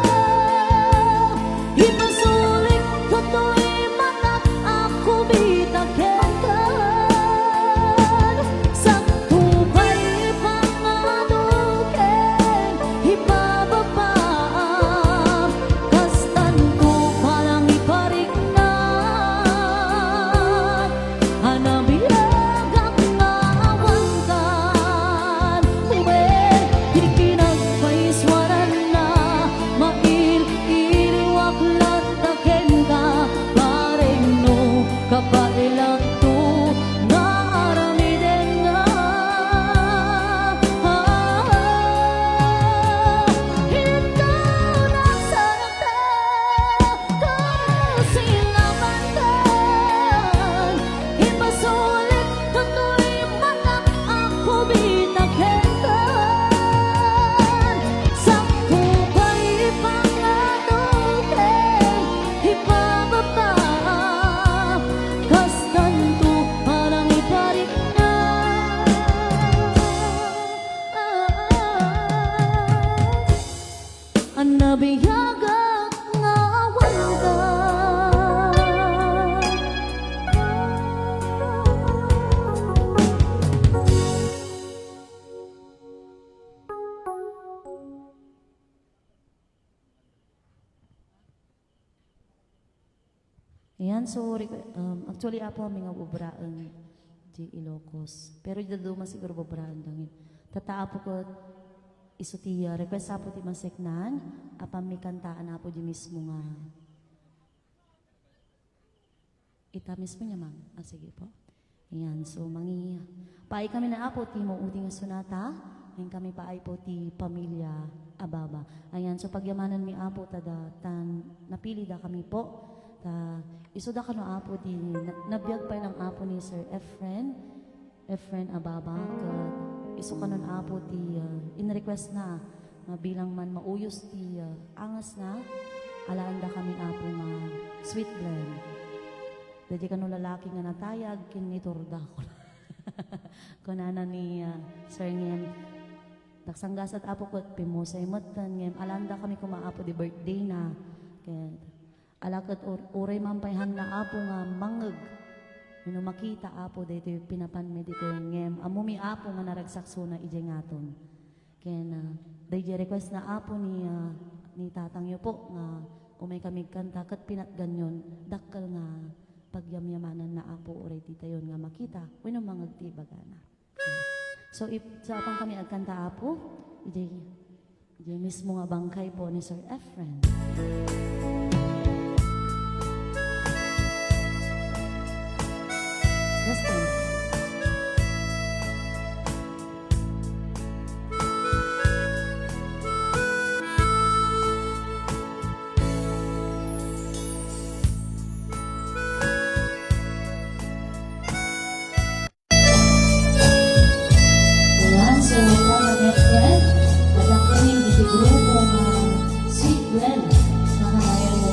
Ipasulit ko to'y manak Ako bitakin ka Sakto ba'y pangadukin Ibababa Kastan ko parang iparik na Hanabiyag ang naawan kan Ube, pinagpaiswaran na Mail-iliwak latakin ka Pareng no, kapailang to Naramiden nga Ito nagsarap Kung sila man kan Ipasulit ko to'y manak Ako bitakin ka Sakto ba'y pangadukin Ibababa Kastan to parang iparik na Ang nabiyagang ngawan ka Ayan, so actually apo kami nga bubraan di Ilocos. Pero dado siguro bubraan langin. Tataapo ko isutiya, request apo ti maseknan, apam mi kantaan apo di mismo nga. Ita mismo niya ma'am. Sige po. Ayan, so paay kami na apo ti mo uting sunata, ngayon kami paay po ti pamilya Ababa. Ayan, so pagyamanan mi apo tada tan napili da kami po. Isuda ka no apo di nabiyag pa lang apo ni Sir Efren Ababa kat isu ka nun apo di in-request na bilang man mauyos di angas na alaan da kami apo nga sweet blend dadya ka no lalaki nga natayag kiniturda ko kunana ni Sir Ngem taksanggasat apo ko pimusay matan Ngem alaan da kami kumaapo di birthday na kaya alakat uray mampayhan na apo nga mangeg Mino makita apo dito yung pinapanme dito yung ngem. Amumi apo nga naragsakso na ijengaton. Kaya na, dahil request na apo ni tatang yo po nga umay kami kanta kat pinatganyon dakkel nga pagyamyamanan na apo uray tita yon nga makita. Wino mangagtibaga na. So if sa apang kami agkanta apo, ijay mismo nga bangkay po ni Sir Efren. Listen. Ayan, so mga Efren, at ang kaming bibigyan po sweet blend na kanayan mo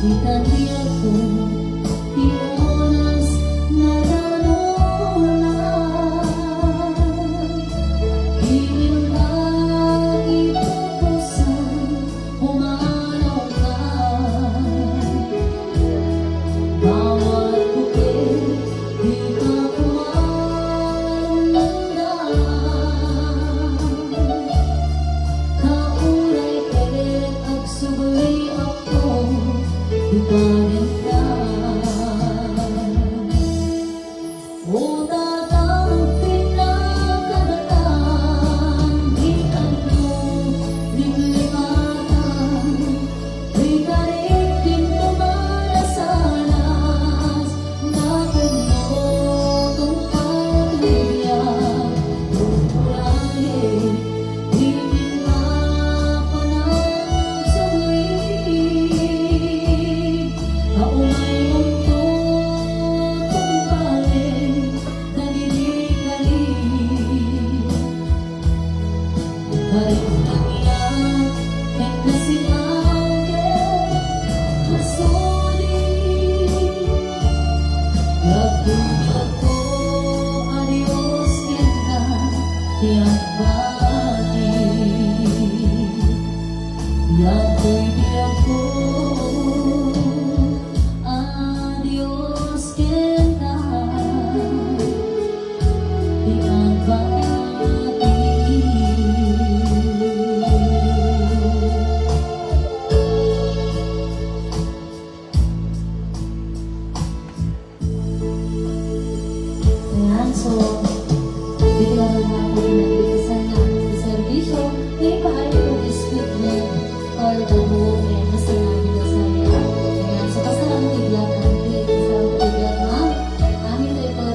Itali ako, di oras na nanulan. Piling ka ipupusan, umanaw ka. Bawat bukid, di ka kumandan. Kauray pelet ag subli ako, di ka rin ka. O tatang pinagkagatan, di ano linglimatan, di ka rin pintumalasanas, na pinotong pagligyan, kukulayin, di pinapanang sumuli. Kaumay mong tutong paling, nalilig-alig. Balik lang yan, kahit na sinangin, masulit. Nagdudag ko, adios kita, tiyak bakit. Yako'y di ako, adios kita, tiyak bakit. Ayan, so, bigyan na natin nagbigasan na servisyo. May paano po biscuit na or buo and basta namin na saya. Ayan, so basta lang tiglat ang cake sa tiglat na amin na ito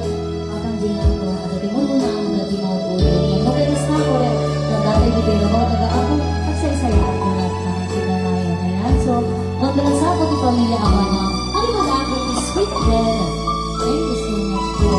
akan diyan ko at dati mo na ang dati mo po yun. Novelis na ko rin na dati di pero ko taga ako pagsaya ako na kinanayan. Ayan, so magdalang sa ako di pamilya ako na ano ba na ako biscuit then thank you so much po.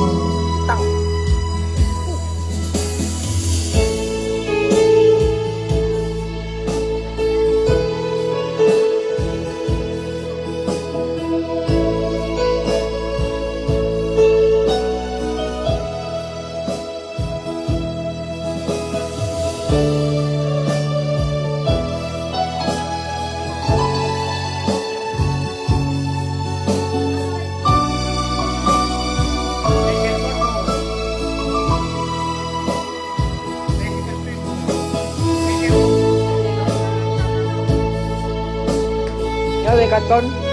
Gawe katon.